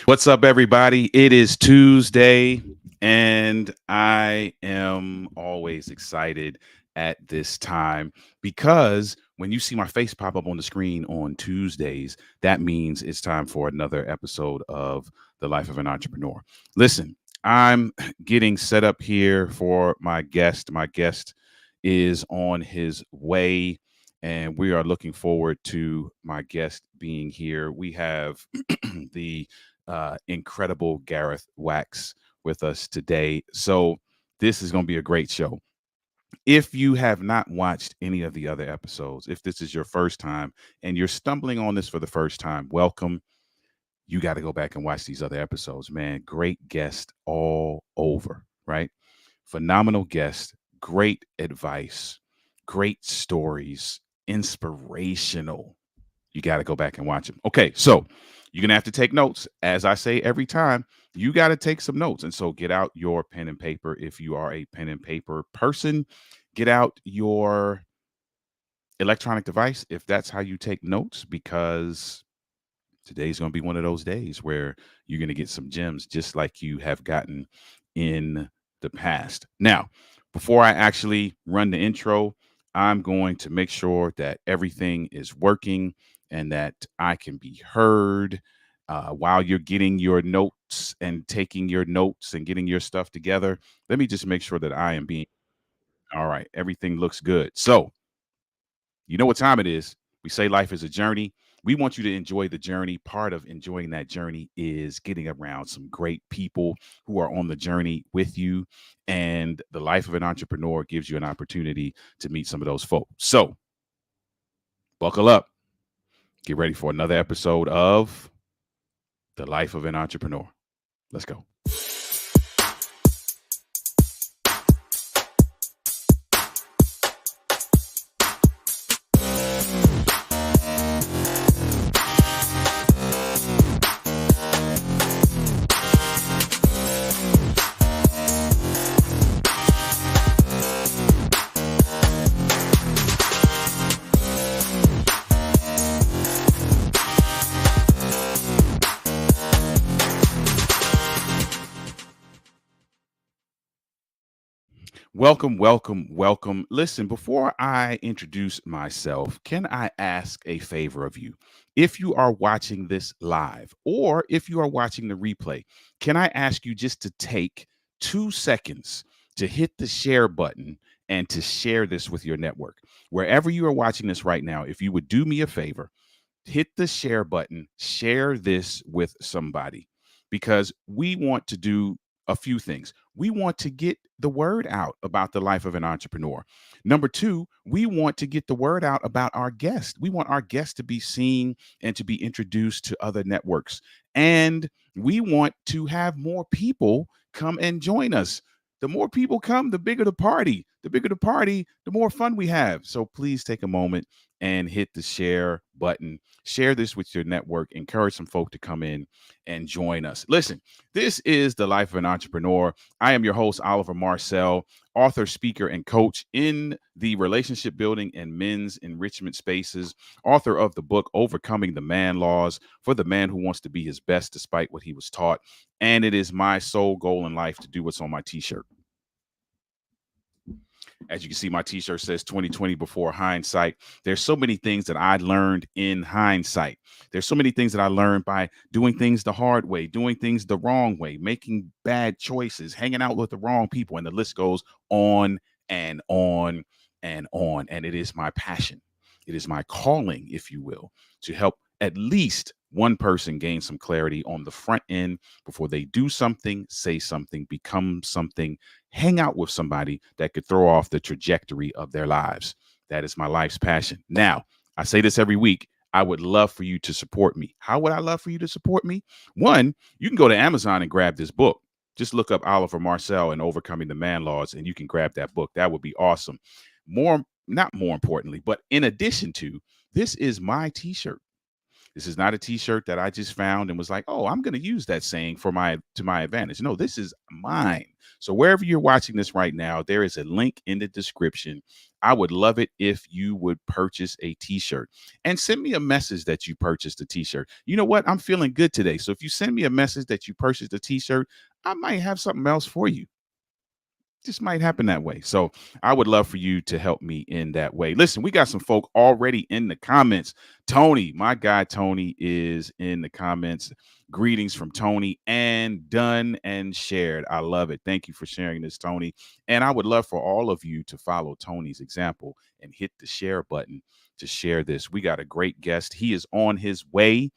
What's up, everybody? It is Tuesday, and I am always excited at this time because when you see my face pop up on the screen on Tuesdays, that means it's time for another episode of The Life of an Entrepreneur. Listen, I'm getting set up here for my guest. My guest is on his way, and we are looking forward to my guest being here. We have the incredible Gareth Wax with us today. So this is going to be a great show. If you have not watched any of the other episodes, if this is your first time and you're stumbling on this for the first time, welcome. You got to go back and watch these other episodes, man. Great guest all over, right? Phenomenal guest, great advice, great stories, inspirational. You got to go back and watch them. Okay, so you're going to have to take notes. As I say every time, you got to take some notes. And so get out your pen and paper if you are a pen and paper person. Get out your electronic device if that's how you take notes, because today's going to be one of those days where you're going to get some gems just like you have gotten in the past. Now, before I actually run the intro, I'm going to make sure that everything is working and that I can be heard while you're getting your notes and taking your notes and getting your stuff together. Let me just make sure that I am being all right. Everything looks good. So, you know what time it is. We say life is a journey. We want you to enjoy the journey. Part of enjoying that journey is getting around some great people who are on the journey with you. And the life of an entrepreneur gives you an opportunity to meet some of those folks. So buckle up. Get ready for another episode of The Life of an Entrepreneur. Let's go. Welcome, welcome, welcome. Listen, before I introduce myself, can I ask a favor of you? If you are watching this live or if you are watching the replay, can I ask you just to take 2 seconds to hit the share button and to share this with your network? Wherever you are watching this right now, if you would do me a favor, hit the share button, share this with somebody, because we want to do a few things. We want to get the word out about the life of an entrepreneur. Number two, we want to get the word out about our guest. We want our guests to be seen and to be introduced to other networks. And we want to have more people come and join us. The more people come, the bigger the party. The bigger the party, the more fun we have. So please take a moment and hit the share button. Share this with your network. Encourage some folk to come in and join us. Listen, this is The Life of an Entrepreneur. I am your host, Oliver Marcel, author, speaker, and coach in the relationship building and men's enrichment spaces, author of the book, Overcoming the Man Laws for the Man Who Wants to Be His Best Despite What He Was Taught. And it is my sole goal in life to do what's on my t-shirt. As you can see, my t-shirt says 2020 before hindsight. There's so many things that I learned in hindsight. There's so many things that I learned by doing things the hard way, doing things the wrong way, making bad choices, hanging out with the wrong people, and the list goes on and on and on. And it is my passion. It is my calling, if you will, to help at least one person gain some clarity on the front end before they do something, say something, become something, hang out with somebody that could throw off the trajectory of their lives. That is my life's passion. Now, I say this every week. I would love for you to support me. How would I love for you to support me? One, you can go to Amazon and grab this book. Just look up Oliver Marcel and Overcoming the Man Laws, and you can grab that book. That would be awesome. Not more importantly, but in addition to, this is my t-shirt. This is not a t-shirt that I just found and was like, oh, I'm going to use that saying to my advantage. No, this is mine. So wherever you're watching this right now, there is a link in the description. I would love it if you would purchase a t-shirt and send me a message that you purchased a t-shirt. You know what? I'm feeling good today. So if you send me a message that you purchased a t-shirt, I might have something else for you. Just might happen that way. So I would love for you to help me in that way. Listen, we got some folk already in the comments. Tony, my guy Tony is in the comments. Greetings from Tony, and done and shared. I love it. Thank you for sharing this, Tony. And I would love for all of you to follow Tony's example and hit the share button to share this. We got a great guest. He is on his way.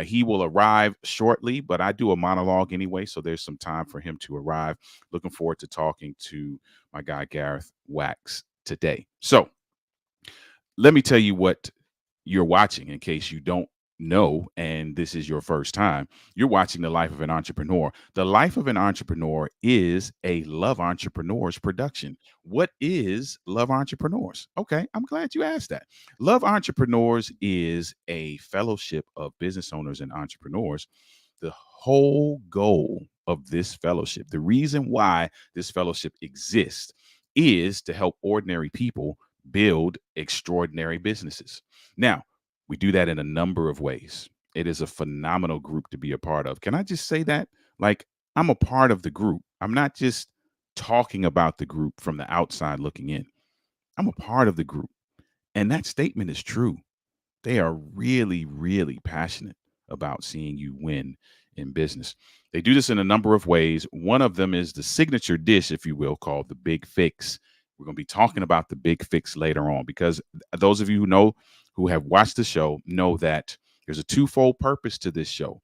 He will arrive shortly, but I do a monologue anyway, so there's some time for him to arrive. Looking forward to talking to my guy Gareth Wax today. So let me tell you what you're watching in case you don't know and this is your first time. You're watching The Life of an Entrepreneur. The Life of an Entrepreneur is a Love Entrepreneurs production. What is Love Entrepreneurs? Okay, I'm glad you asked that. Love Entrepreneurs is a fellowship of business owners and entrepreneurs. The whole goal of this fellowship, the reason why this fellowship exists, is to help ordinary people build extraordinary businesses. Now, we do that in a number of ways. It is a phenomenal group to be a part of. Can I just say that? Like, I'm a part of the group. I'm not just talking about the group from the outside looking in. I'm a part of the group. And that statement is true. They are really, really passionate about seeing you win in business. They do this in a number of ways. One of them is the signature dish, if you will, called the Big Fix. We're going to be talking about the Big Fix later on because those of you who know, who have watched the show, know that there's a twofold purpose to this show.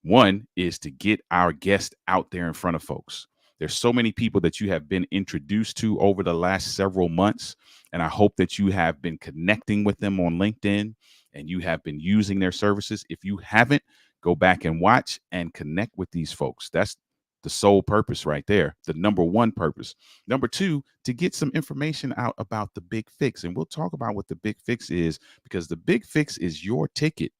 One is to get our guest out there in front of folks. There's so many people that you have been introduced to over the last several months, and I hope that you have been connecting with them on LinkedIn and you have been using their services. If you haven't, go back and watch and connect with these folks. That's the sole purpose right there, the number one purpose. Number two, to get some information out about the Big Fix. And we'll talk about what the Big Fix is, because the Big Fix is your ticket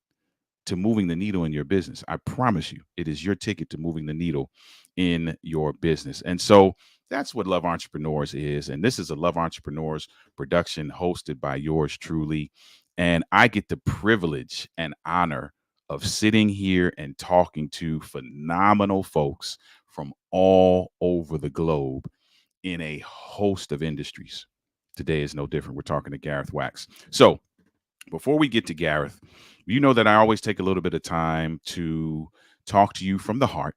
to moving the needle in your business. I promise you, it is your ticket to moving the needle in your business. And so that's what Love Entrepreneurs is. And this is a Love Entrepreneurs production hosted by yours truly. And I get the privilege and honor of sitting here and talking to phenomenal folks from all over the globe in a host of industries. Today is no different. We're talking to Gareth Wax. So before we get to Gareth, you know that I always take a little bit of time to talk to you from the heart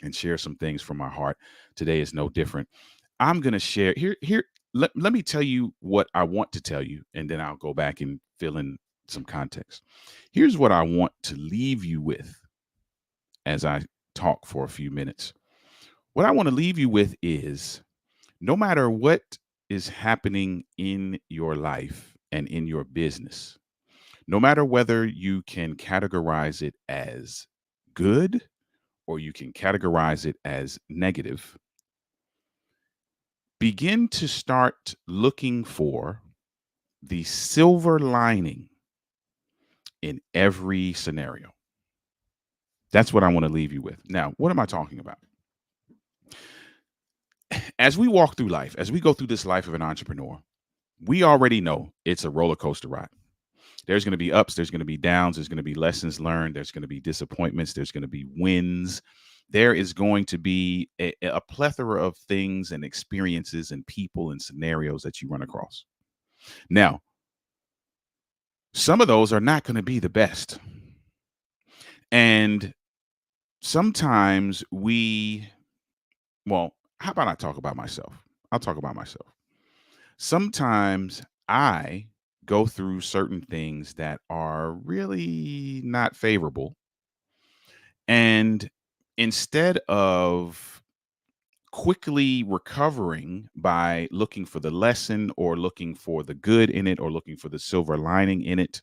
and share some things from my heart. Today is no different. I'm going to share here. Let me tell you what I want to tell you, and then I'll go back and fill in some context. Here's what I want to leave you with as I talk for a few minutes. What I want to leave you with is, no matter what is happening in your life and in your business, no matter whether you can categorize it as good or you can categorize it as negative, begin to start looking for the silver lining in every scenario. That's what I want to leave you with. Now, what am I talking about? As we walk through life, as we go through this life of an entrepreneur, we already know it's a roller coaster ride. There's going to be ups, there's going to be downs, there's going to be lessons learned, there's going to be disappointments, there's going to be wins. There is going to be a plethora of things and experiences and people and scenarios that you run across. Now, some of those are not going to be the best. And sometimes how about I talk about myself? I'll talk about myself. Sometimes I go through certain things that are really not favorable. And instead of quickly recovering by looking for the lesson or looking for the good in it or looking for the silver lining in it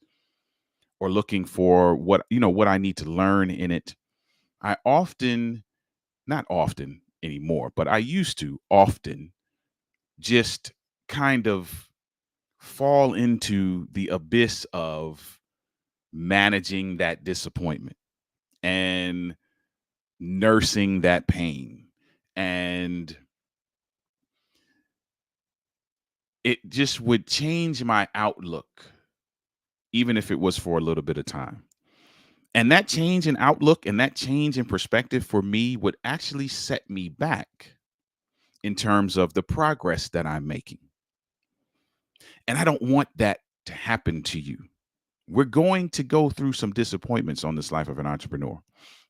or looking for what I need to learn in it, I often, not often anymore, but I used to often just kind of fall into the abyss of managing that disappointment and nursing that pain and it just would change my outlook, even if it was for a little bit of time. And that change in outlook and that change in perspective for me would actually set me back in terms of the progress that I'm making. And I don't want that to happen to you. We're going to go through some disappointments on this life of an entrepreneur.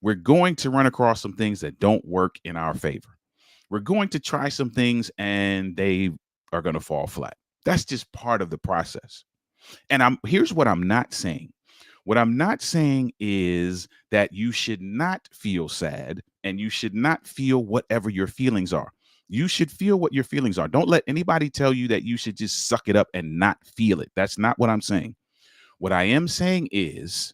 We're going to run across some things that don't work in our favor. We're going to try some things and they are going to fall flat. That's just part of the process. And here's what I'm not saying. What I'm not saying is that you should not feel sad and you should not feel whatever your feelings are. You should feel what your feelings are. Don't let anybody tell you that you should just suck it up and not feel it. That's not what I'm saying. What I am saying is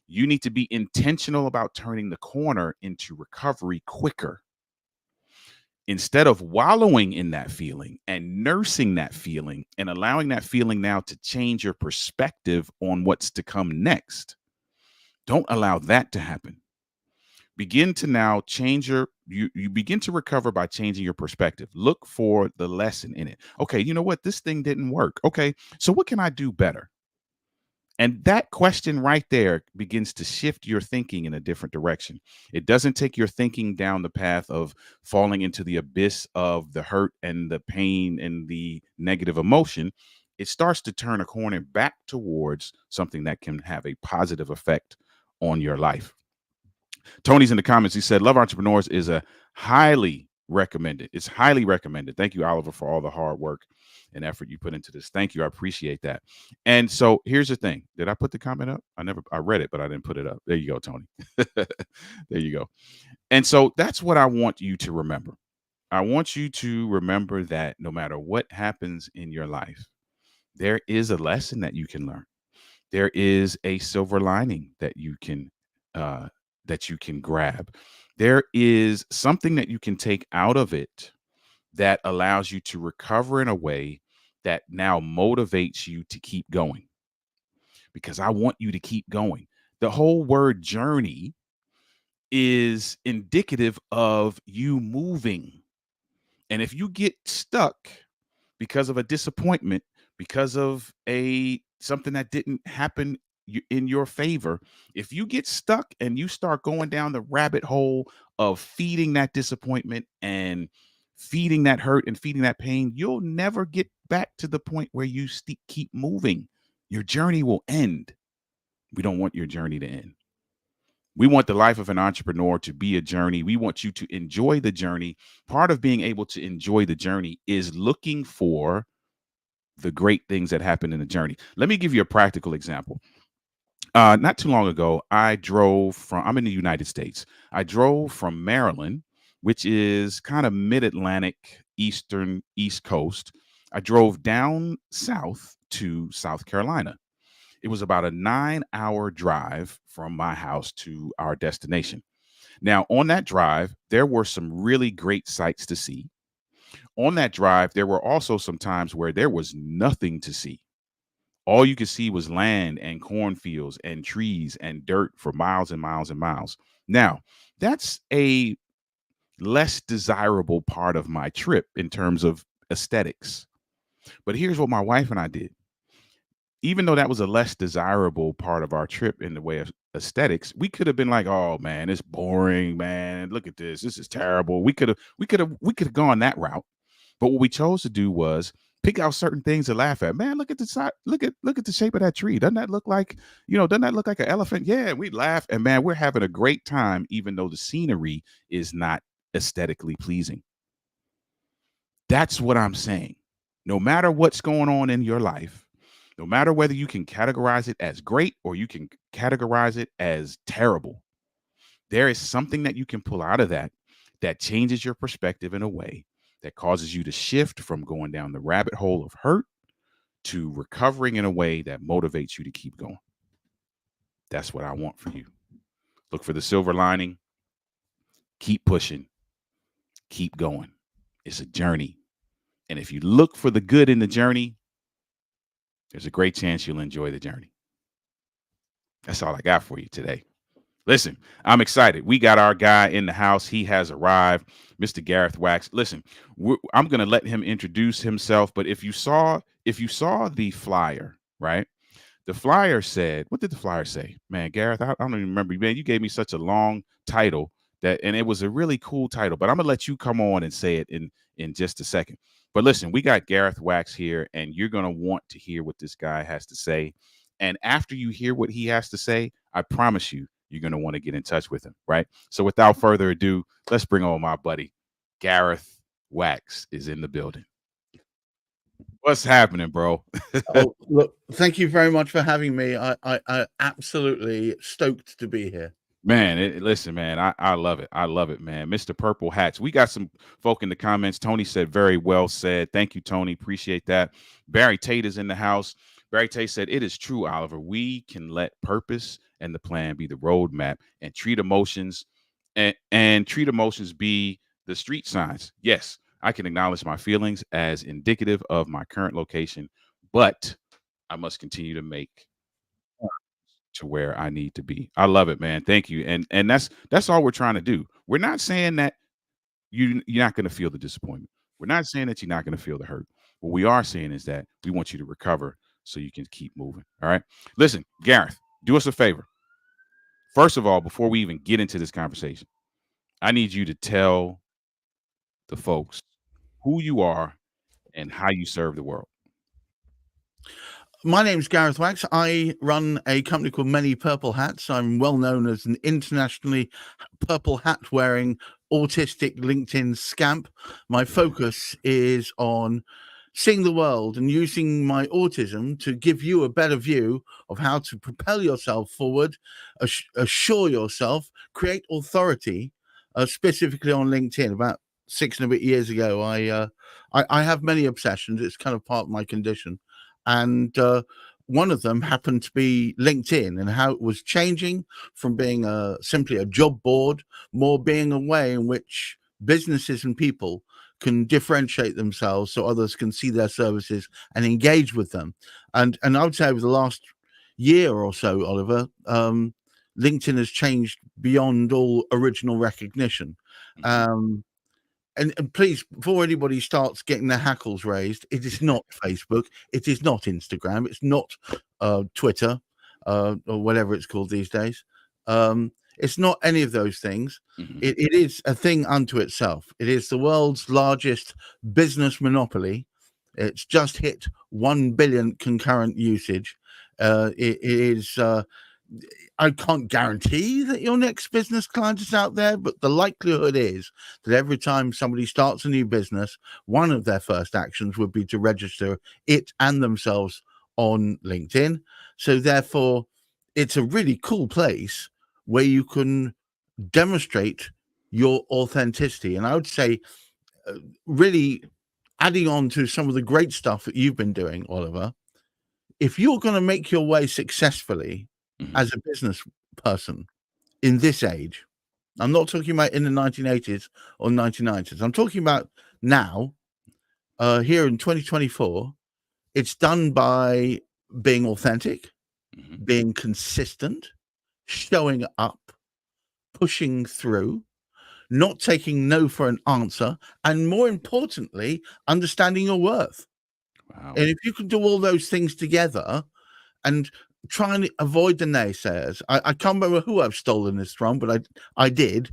you need to be intentional about turning the corner into recovery quicker. Instead of wallowing in that feeling and nursing that feeling and allowing that feeling now to change your perspective on what's to come next, don't allow that to happen. Begin to now change you begin to recover by changing your perspective. Look for the lesson in it. Okay, you know what? This thing didn't work. Okay, so what can I do better? And that question right there begins to shift your thinking in a different direction. It doesn't take your thinking down the path of falling into the abyss of the hurt and the pain and the negative emotion. It starts to turn a corner back towards something that can have a positive effect on your life. Tony's in the comments. He said, Love Entrepreneurs is a highly recommended. It's highly recommended. Thank you, Oliver, for all the hard work and effort you put into this. Thank you. I appreciate that. And so here's the thing. Did I put the comment up? I read it, but I didn't put it up. There you go, Tony. There you go. And so that's what I want you to remember. I want you to remember that no matter what happens in your life, there is a lesson that you can learn. There is a silver lining uh, that you can grab. There is something that you can take out of it that allows you to recover in a way that now motivates you to keep going. Because I want you to keep going. The whole word journey is indicative of you moving. And if you get stuck because of a disappointment, because of a something that didn't happen in your favor, if you get stuck and you start going down the rabbit hole of feeding that disappointment and feeding that hurt and feeding that pain, you'll never get back to the point where you keep moving. Your journey will end. We don't want your journey to end. We want the life of an entrepreneur to be a journey. We want you to enjoy the journey. Part of being able to enjoy the journey is looking for the great things that happen in the journey. Let me give you a practical example. Not too long ago, I'm in the United States. I drove from Maryland, which is kind of mid-Atlantic, East Coast. I drove down south to South Carolina. It was about a 9-hour drive from my house to our destination. Now, on that drive, there were some really great sights to see. On that drive, there were also some times where there was nothing to see. All you could see was land and cornfields and trees and dirt for miles and miles and miles. Now, that's a less desirable part of my trip in terms of aesthetics. But here's what my wife and I did. Even though that was a less desirable part of our trip in the way of aesthetics, we could have been like, "Oh man, it's boring, man. Look at this. This is terrible." We could have gone that route. But what we chose to do was pick out certain things to laugh at. Man, look at the side, look at the shape of that tree. Doesn't that look like an elephant? Yeah, we laugh and man, we're having a great time, even though the scenery is not aesthetically pleasing. That's what I'm saying. No matter what's going on in your life, no matter whether you can categorize it as great or you can categorize it as terrible, there is something that you can pull out of that changes your perspective in a way that causes you to shift from going down the rabbit hole of hurt to recovering in a way that motivates you to keep going. That's what I want for you. Look for the silver lining, keep pushing, keep going. It's a journey. And if you look for the good in the journey, there's a great chance you'll enjoy the journey. That's all I got for you today. Listen, I'm excited. We got our guy in the house. He has arrived, Mr. Gareth Wax. Listen, I'm gonna let him introduce himself. But if you saw the flyer, right? The flyer said, what did the flyer say? Man, Gareth, I don't even remember. Man, you gave me such a long title and it was a really cool title. But I'm gonna let you come on and say it in just a second. But listen, we got Gareth Wax here, and you're gonna want to hear what this guy has to say. And after you hear what he has to say, I promise you're gonna want to get in touch with him, right? So without further ado, let's bring on my buddy. Gareth Wax is in the building. What's happening, bro? Oh, look, thank you very much for having me. I absolutely stoked to be here. Man, listen, man, I love it. I love it, man. Mr. Purple Hats. We got some folk in the comments. Tony said, very well said. Thank you, Tony. Appreciate that. Barry Tate is in the house. Barry Tate said, it is true, Oliver. We can let purpose and the plan be the roadmap and treat emotions and treat emotions be the street signs. Yes, I can acknowledge my feelings as indicative of my current location, but I must continue to make to where I need to be. I love it, man. Thank you. And that's all we're trying to do. We're not saying that you're not going to feel the disappointment. We're not saying that you're not going to feel the hurt. What we are saying is that we want you to recover so you can keep moving. All right. Listen, Gareth, do us a favor. First of all, before we even get into this conversation, I need you to tell the folks who you are and how you serve the world. My name's Gareth Wax. I run a company called Many Purple Hats. I'm well known as an internationally purple hat wearing autistic LinkedIn scamp. My focus is on seeing the world and using my autism to give you a better view of how to propel yourself forward, assure yourself, create authority, specifically on LinkedIn. About 6 and a bit years ago, I have many obsessions. It's kind of part of my condition. And one of them happened to be LinkedIn and how it was changing from being simply a job board, more being a way in which businesses and people can differentiate themselves so others can see their services and engage with them. And I would say over the last year or so, Oliver, LinkedIn has changed beyond all original recognition. Mhm. And please, before anybody starts getting their hackles raised, it is not Facebook, it is not Instagram, it's not Twitter, or whatever it's called these days. It's not any of those things. Mhm. It is a thing unto itself. It is the world's largest business monopoly. It's just hit 1 billion concurrent usage. It is. I can't guarantee that your next business client is out there, but the likelihood is that every time somebody starts a new business, one of their first actions would be to register it and themselves on LinkedIn. So, therefore, it's a really cool place where you can demonstrate your authenticity. And I would say, really adding on to some of the great stuff that you've been doing, Oliver, if you're going to make your way successfully Mhm. as a business person in this age, I'm not talking about in the 1980s or 1990s. I'm talking about now, here in 2024. It's done by being authentic, Mhm. being consistent, showing up, pushing through, not taking no for an answer, and more importantly, understanding your worth. Wow. And if you can do all those things together and try and avoid the naysayers. I can't remember who I've stolen this from, but I did.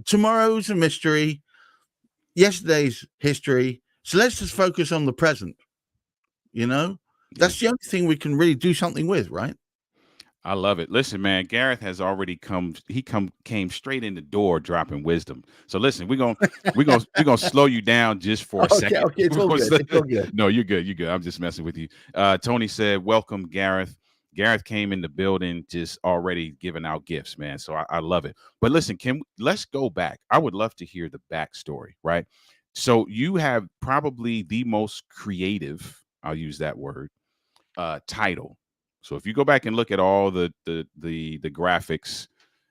Tomorrow's a mystery. Yesterday's history. So let's just focus on the present. You know, Yeah. that's the only thing we can really do something with, right? I love it. Listen, man, Gareth has already come. Came straight in the door, dropping wisdom. So listen, we're gonna slow you down just for a Okay, second. okay, it's all good. It's all good. No, you're good. You're good. I'm just messing with you. Tony said, "Welcome, Gareth." Gareth came in the building just already giving out gifts, man. So I love it. But listen, let's go back. I would love to hear the backstory, right? So you have probably the most creative. I'll use that word title. So if you go back and look at all the graphics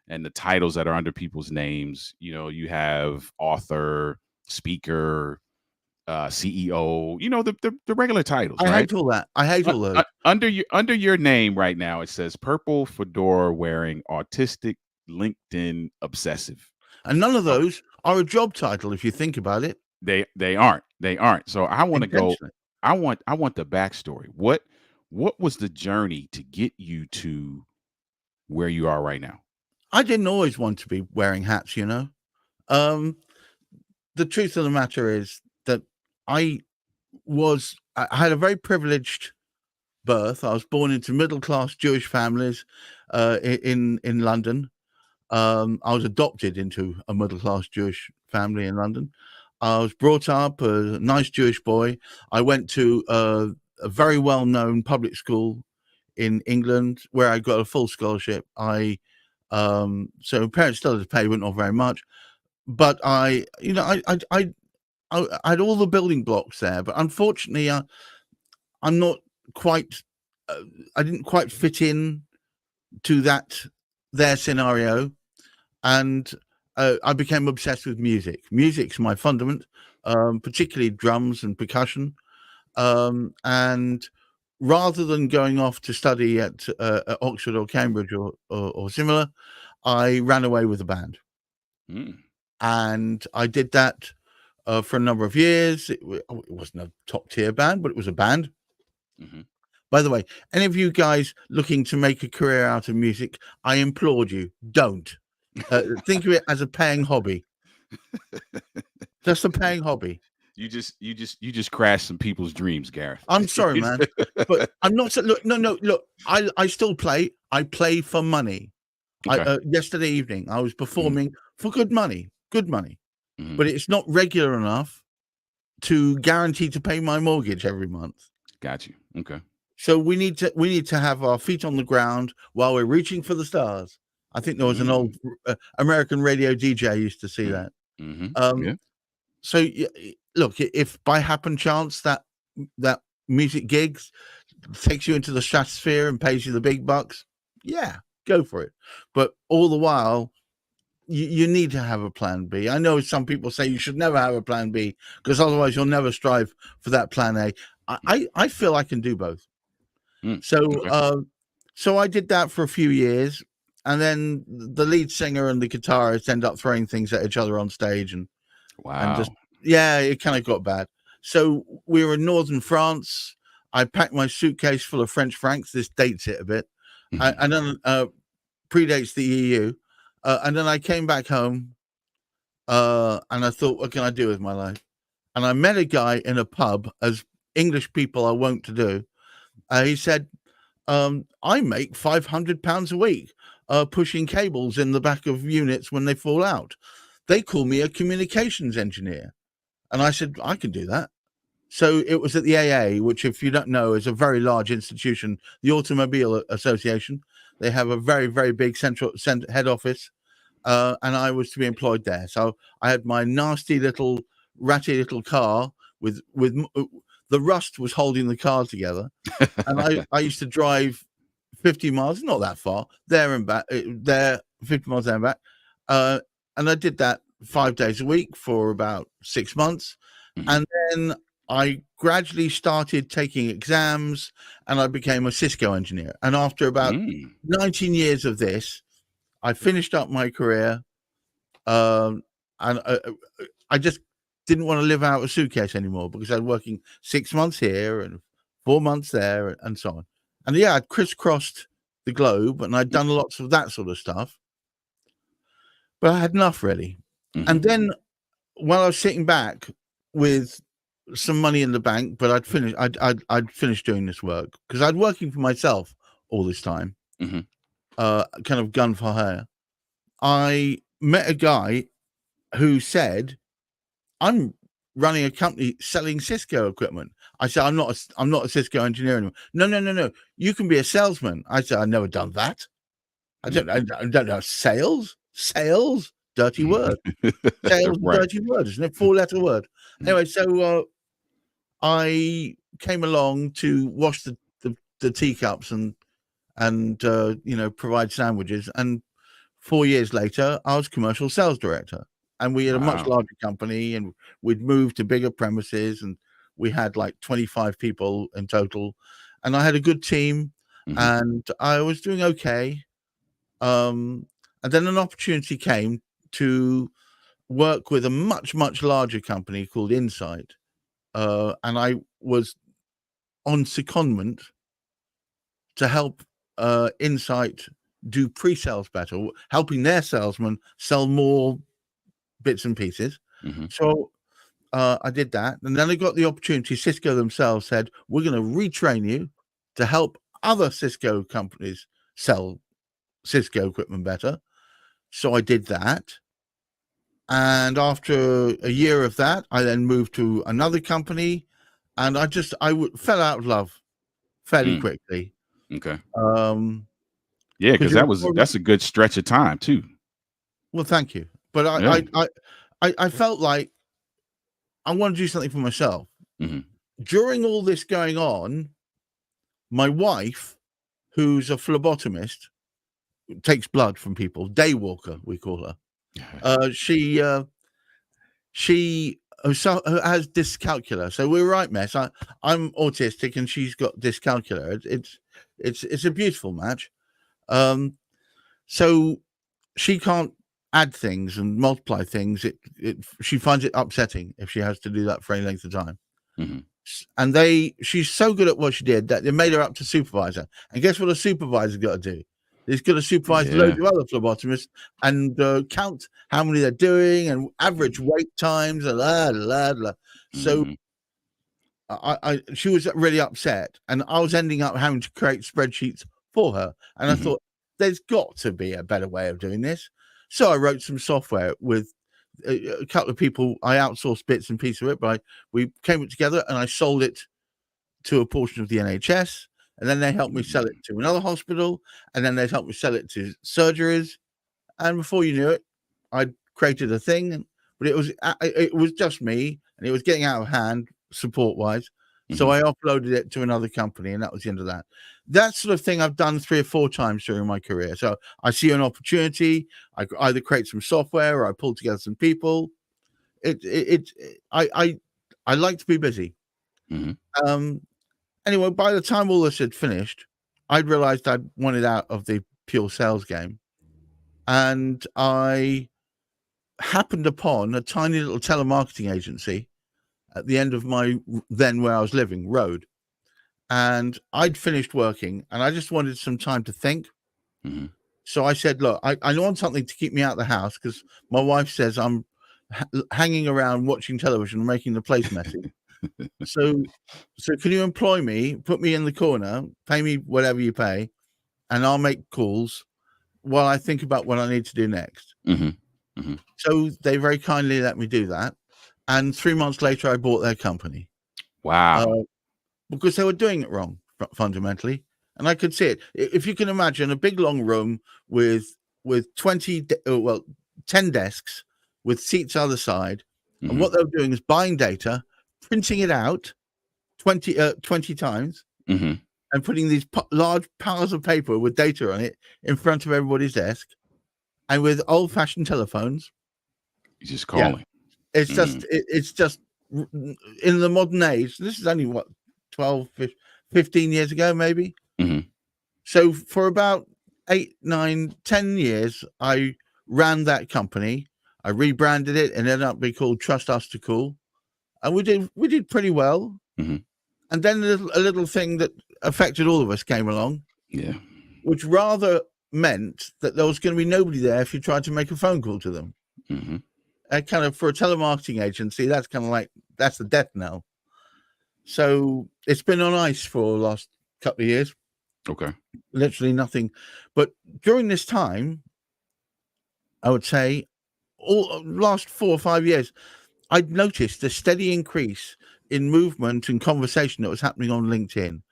and the titles that are under people's names, you know, you have author, speaker, CEO, the regular titles, I right? hate all that. I hate all those. Under your name right now, it says purple fedora wearing autistic LinkedIn obsessive. And none of So those are a job title if you think about it. they aren't. So I want to go. Intentionally. I want the backstory. What was the journey to get you to where you are right now? I didn't always want to be wearing hats, Um, the truth of the matter is that I had a very privileged birth. I was born into middle class Jewish families in London. I was adopted into a middle class Jewish family in London. I was brought up a nice Jewish boy. I went to a very well known public school in England where I got a full scholarship. So parents still had to pay, but not very much. But I had all the building blocks there. But unfortunately, I'm not quite. I didn't quite fit in to their scenario, and I became obsessed with music. Music's my fundament, particularly drums and percussion. And rather than going off to study at Oxford or Cambridge or similar, I ran away with a band. Mm. And I did that for a number of years. It wasn't a top tier band, but it was a band. Mm-hmm. By the way, any of you guys looking to make a career out of music, I implored you, don't. Think of it as a paying hobby. Just a paying hobby. You just crashed some people's dreams, Gareth. I'm sorry, man, but I'm not. Look, no. Look, I still play. I play for money. Okay. Yesterday evening, I was performing for good money, but it's not regular enough to guarantee to pay my mortgage every month. Got you. Okay. So we need to have our feet on the ground while we're reaching for the stars. I think there was an old American radio DJ used to see that. Yeah. So look, if by happen chance that music gigs takes you into the stratosphere and pays you the big bucks, yeah, go for it. But all the while, you need to have a plan B. I know some people say you should never have a plan B because otherwise you'll never strive for that plan A. I feel I can do both. So I did that for a few years, and then the lead singer and the guitarist end up throwing things at each other on stage, and just it kind of got bad. So we were in northern France. I packed my suitcase full of French francs. This dates it a bit, and then predates the EU. And then I came back home, and I thought, what can I do with my life? And I met a guy in a pub, as English people are wont to do. He said, I make £500 a week pushing cables in the back of units when they fall out. They call me a communications engineer. And I said, I can do that. So it was at the AA, which, if you don't know, is a very large institution, the Automobile Association. They have a very, very big central head office. And I was to be employed there. So I had my nasty little, ratty little car with the rust was holding the car together. And I used to drive 50 miles, not that far, there and back, 50 miles there and back. And I did that 5 days a week for about 6 months. And then I gradually started taking exams and I became a Cisco engineer. And after about 19 years of this, I finished up my career. And I just didn't want to live out a suitcase anymore because I was working 6 months here and 4 months there and so on. And yeah, I'd crisscrossed the globe and I'd done lots of that sort of stuff. But I had enough, really. And then while I was sitting back with some money in the bank, but I'd finished doing this work because I'd working for myself all this time, kind of gun for hire. I met a guy who said, I'm running a company selling Cisco equipment. I said, I'm not a Cisco engineer anymore. No. You can be a salesman. I said, I've never done that. I don't know. Sales, dirty word. Sales, right. Dirty word, isn't it? 4-letter word. Anyway, so I came along to wash the teacups and provide sandwiches. And 4 years later, I was commercial sales director. and we had a much Wow. larger company, and we'd moved to bigger premises, and we had like 25 people in total, and I had a good team, and I was doing okay. And then an opportunity came to work with a much, much larger company called Insight, and I was on secondment to help Insight do pre-sales better, helping their salesmen sell more bits and pieces. So I did that, and then I got the opportunity. Cisco themselves said, we're going to retrain you to help other Cisco companies sell Cisco equipment better. So I did that, and after a year of that, I then moved to another company, and fell out of love fairly quickly. Okay. Yeah, Because because that's a good stretch of time too. well, thank you, but Yeah. I felt like I want to do something for myself. During all this going on, my wife, who's a phlebotomist, takes blood from people, day walker, we call her. She has dyscalculia. So we're right mess. I'm autistic and she's got dyscalculia. It's a beautiful match. So she can't add things and multiply things. She finds it upsetting if she has to do that for any length of time. And she's so good at what she did that they made her up to supervisor. And guess what a supervisor's got to do? He's got to supervise loads of other phlebotomists and count how many they're doing and average wait times and So she was really upset, and I was ending up having to create spreadsheets for her. And I thought, there's got to be a better way of doing this. So I wrote some software with a couple of people. I outsourced bits and pieces of it, but we came it together and I sold it to a portion of the NHS. And then they helped me sell it to another hospital, and then they helped me sell it to surgeries. And before you knew it, I'd created a thing, but it was just me, and it was getting out of hand support-wise. So I offloaded it to another company, and that was the end of that. That sort of thing I've done 3 or 4 times during my career. So I see an opportunity, I either create some software or I pull together some people. I like to be busy. Anyway, by the time all this had finished, I'd realized I wanted out of the pure sales game. And I happened upon a tiny little telemarketing agency at the end of my then where I was living road. And I'd finished working and I just wanted some time to think. So I said, look, I want something to keep me out of the house because my wife says I'm hanging around watching television and making the place messy. So can you employ me, put me in the corner, pay me whatever you pay, and I'll make calls while I think about what I need to do next. So they very kindly let me do that. And 3 months later, I bought their company. Wow. Because they were doing it wrong, fundamentally. And I could see it. If you can imagine a big, long room with 10 desks with seats either side. And what they were doing is buying data, printing it out 20 times, and putting these large piles of paper with data on it in front of everybody's desk, and with old-fashioned telephones. You're just calling. Yeah. It's just in the modern age. This is only what 12, 15 years ago, maybe. So for about 8, 9, 10 years, I ran that company. I rebranded it and ended up being called Trust Us to Call, and we did pretty well. And then a little thing that affected all of us came along, which rather meant that there was going to be nobody there if you tried to make a phone call to them. And kind of for a telemarketing agency, that's kind of like that's the death knell. So it's been on ice for the last couple of years. Okay. Literally nothing. But during this time, I would say last 4 or 5 years, I'd noticed a steady increase in movement and conversation that was happening on LinkedIn.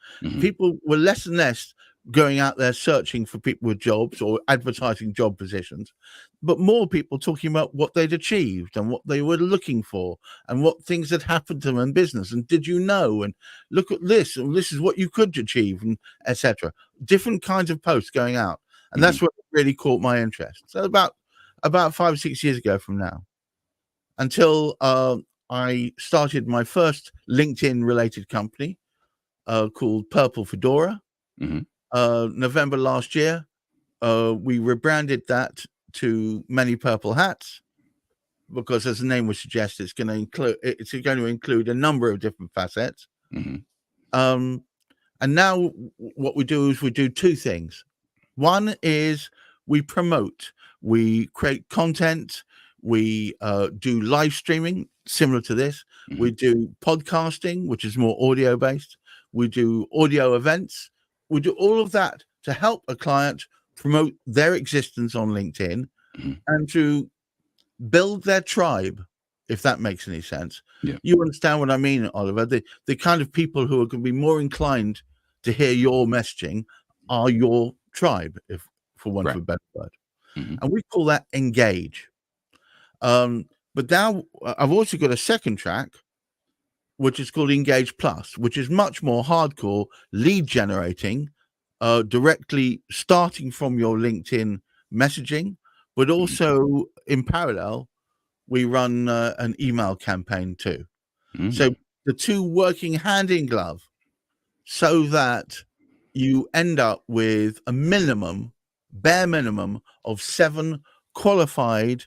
People were less and less going out there searching for people with jobs or advertising job positions, but more people talking about what they'd achieved and what they were looking for and what things had happened to them in business. And did you know? And look at this, and this is what you could achieve, and etc. Different kinds of posts going out. And that's what really caught my interest. So about 5 or 6 years ago from now. until I started my first LinkedIn related company called Purple Fedora. November last year, we rebranded that to Many Purple Hats, because as the name would suggest, it's going to include a number of different facets. And now what we do is we do two things. One is we promote, we create content, we do live streaming similar to this. We do podcasting, which is more audio based. We do audio events. We do all of that to help a client promote their existence on LinkedIn and to build their tribe, if that makes any sense. Yeah. You understand what I mean, Oliver? The kind of people who are going to be more inclined to hear your messaging are your tribe, if for want of a better word. And we call that engage. But now I've also got a second track, which is called Engage Plus, which is much more hardcore lead generating, directly starting from your LinkedIn messaging, but also in parallel, we run an email campaign too. So the two working hand in glove, so that you end up with a bare minimum of 7 qualified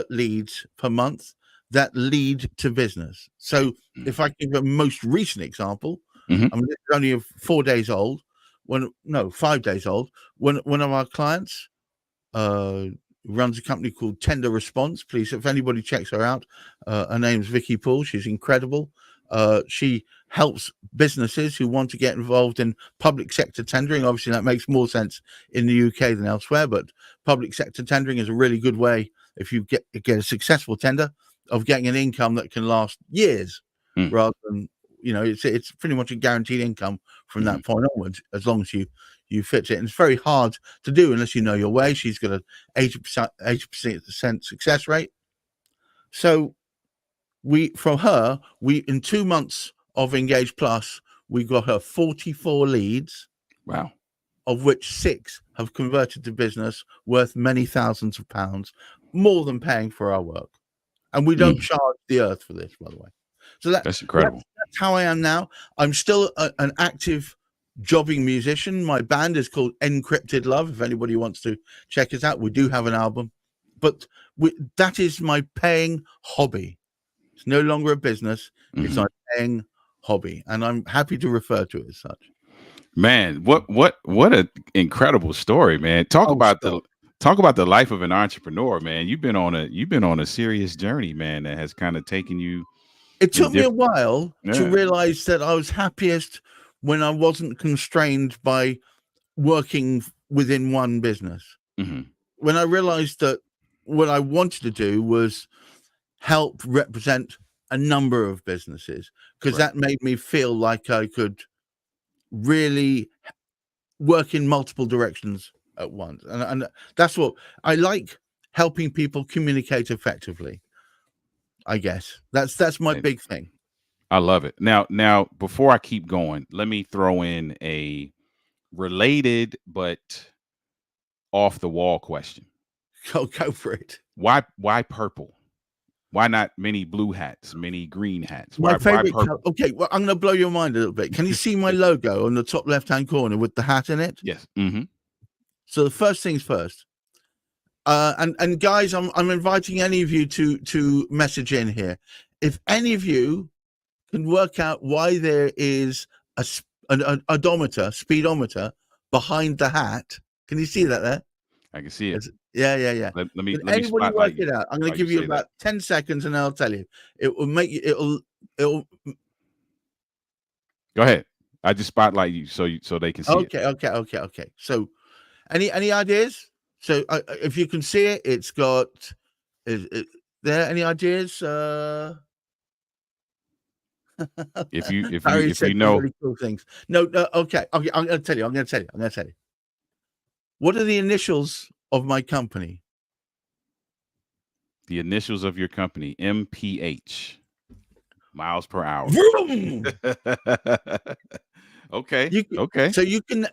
leads per month that lead to business. So if I give a most recent example, I mean, it's only 4 days old. 5 days old. When one of our clients runs a company called Tender Response. Please, if anybody checks her out, her name's Vicky Poole. She's incredible. She helps businesses who want to get involved in public sector tendering. Obviously, that makes more sense in the UK than elsewhere, but public sector tendering is a really good way, if you get a successful tender, of getting an income that can last years, rather than, it's pretty much a guaranteed income from that point onwards, as long as you fit it. And it's very hard to do unless you know your way. She's got an 80% success rate. So from her, in 2 months of Engage Plus, we got her 44 leads. Wow. Of which 6 have converted to business worth many thousands of pounds, more than paying for our work. And we don't charge the earth for this, by the way. So that's incredible. That's how I am now. I'm still an active jobbing musician. My band is called Encrypted Love. If anybody wants to check it out, we do have an album. But that is my paying hobby. It's no longer a business. It's my paying hobby. And I'm happy to refer to it as such. Man, what an incredible story, man. Talk about the life of an entrepreneur, man. You've been on a serious journey, man, that has kind of taken you. It took me a while to realize that I was happiest when I wasn't constrained by working within one business. When I realized that what I wanted to do was help represent a number of businesses, because that made me feel like I could really work in multiple directions at once. And that's what I like, helping people communicate effectively. I guess that's my big thing. I love it. Now, before I keep going, let me throw in a related but off the wall question. Go for it. Why purple? Why not many blue hats, many green hats? My favorite color. Okay, well, I'm going to blow your mind a little bit. Can you see my logo on the top left-hand corner with the hat in it? Yes. So the first things first. And guys, I'm inviting any of you to message in here. If any of you can work out why there is an odometer, speedometer behind the hat, can you see that there? I can see it. Yeah. Let me work it out. I'm going to give you about 10 seconds, and I'll tell you. It will make you. It'll. Go ahead. I just spotlight you so they can see it. Okay. So, any ideas? So, if you can see it, it's got. Is there any ideas? If you know, really cool things. No. Okay. I'm going to tell you. What are the initials of my company? The initials of your company, MPH, miles per hour. Okay. Okay. So you can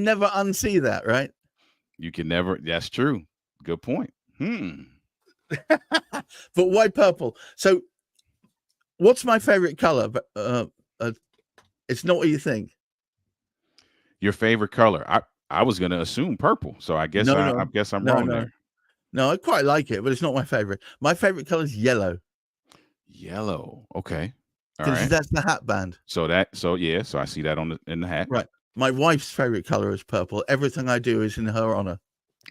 never unsee that, right? You can never. That's true. Good point. But why purple? So, what's my favorite color? But it's not what you think. Your favorite color? I was gonna assume purple, so I guess No, I no, guess I'm no, wrong no, there. no. I quite like it, but it's not my favorite. My favorite color is yellow Yellow. Okay. All because right. that's the hat band. So yeah, so I see that in the hat. Right. My wife's favorite color is purple. Everything I do is in her honor.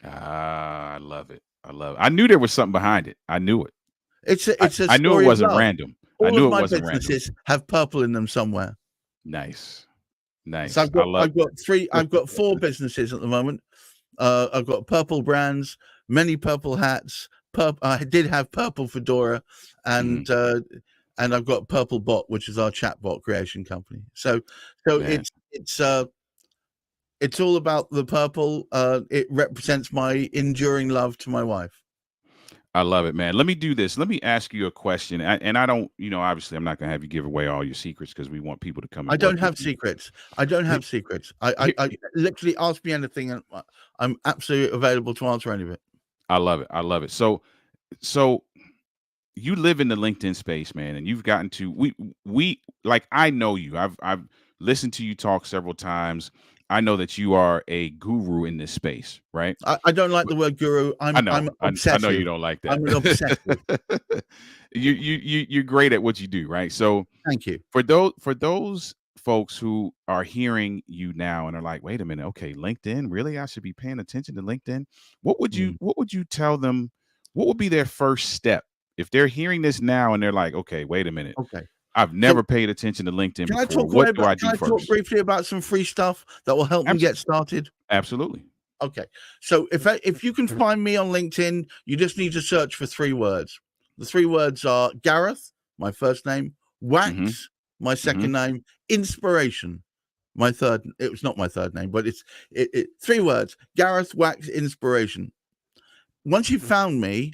Ah, I love it. I love it. I knew there was something behind it. I knew it. It's a I knew it story of wasn't love. random. I All knew of it my wasn't random. businesses have purple in them somewhere. Nice. So Nice. I love I've got 4 businesses at the moment. I've got purple brands, many purple hats. I did have purple fedora, and Mhm. I've got Purple Bot, which is our chatbot creation company. So Man. it's all about the purple. It represents my enduring love to my wife. I love it, man. Let me do this. Let me ask you a question. And I don't, obviously I'm not going to have you give away all your secrets because we want people to come I and don't work with have you. secrets. I don't Here, have secrets. here, I literally ask me anything, and I'm absolutely available to answer any of it. I love it. I love it. So you live in the LinkedIn space, man, and you've gotten to we like I know you. I've listened to you talk several times. I know that you are a guru in this space, right? I don't like the word guru. I I'm know. I know you obsessive. don't like I'm an obsessive. that. You're great at what you do, right? So Thank you. for those folks who are hearing you now and are like, wait a minute, okay, LinkedIn, really? I should be paying attention to LinkedIn. Mm, What would you tell them? What would be their first step if they're hearing this now and they're like, okay, wait a minute. okay. I've So never paid attention to LinkedIn before. What do I can do I talk first? briefly about some free stuff that will help them Abs- get started? Absolutely. Okay. So if you can find me on LinkedIn, you just need to search for 3 words. The 3 words are Gareth, my first name, Hmm. Wax, my Hmm. second name, Inspiration, my third. It was not my third name, but it's 3 words: Gareth, Wax, Inspiration. Once you've found me,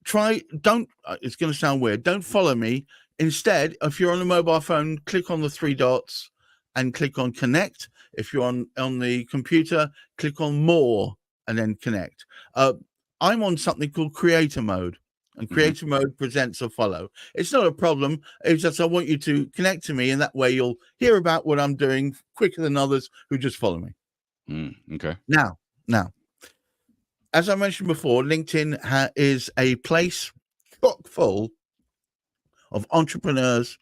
try don't. It's going to sound weird. Don't follow me. Instead, if you're on a mobile phone, click on the 3 dots and click on connect. If you're on the computer, click on more and then connect. I'm on something called creator mode, and Hmm. creator mode presents a follow. It's not a problem. It's just I want you to connect to me, and that way you'll hear about what I'm doing quicker than others who just follow me. Okay. Now, as I mentioned before, LinkedIn is a place chock full of entrepreneurs,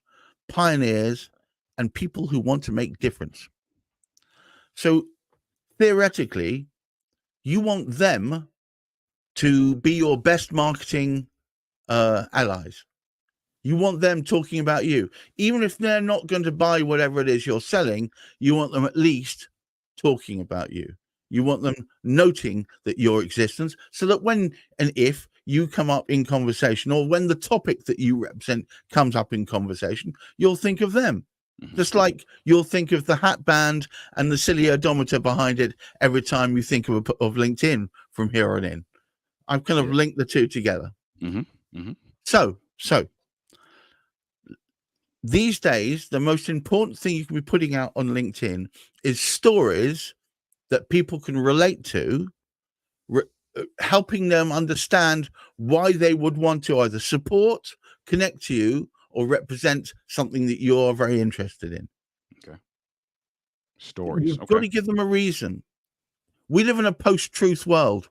pioneers, and people who want to make difference. So theoretically, you want them to be your best marketing allies. You want them talking about you. Even if they're not going to buy whatever it is you're selling, you want them at least talking about you. You want them noting that your existence so that when and if you come up in conversation, or when the topic that you represent comes up in conversation, you'll think of them. Hmm. Just like you'll think of the hat band and the silly odometer behind it every time you think of LinkedIn from here on in. I've kind of Yeah. linked the two together. Hmm. Hmm. So these days, the most important thing you can be putting out on LinkedIn is stories that people can relate to, re- helping them understand why they would want to either support, connect to you, or represent something that you're very interested in. Okay. Stories. You've got Okay. to give them a reason. We live in a post truth world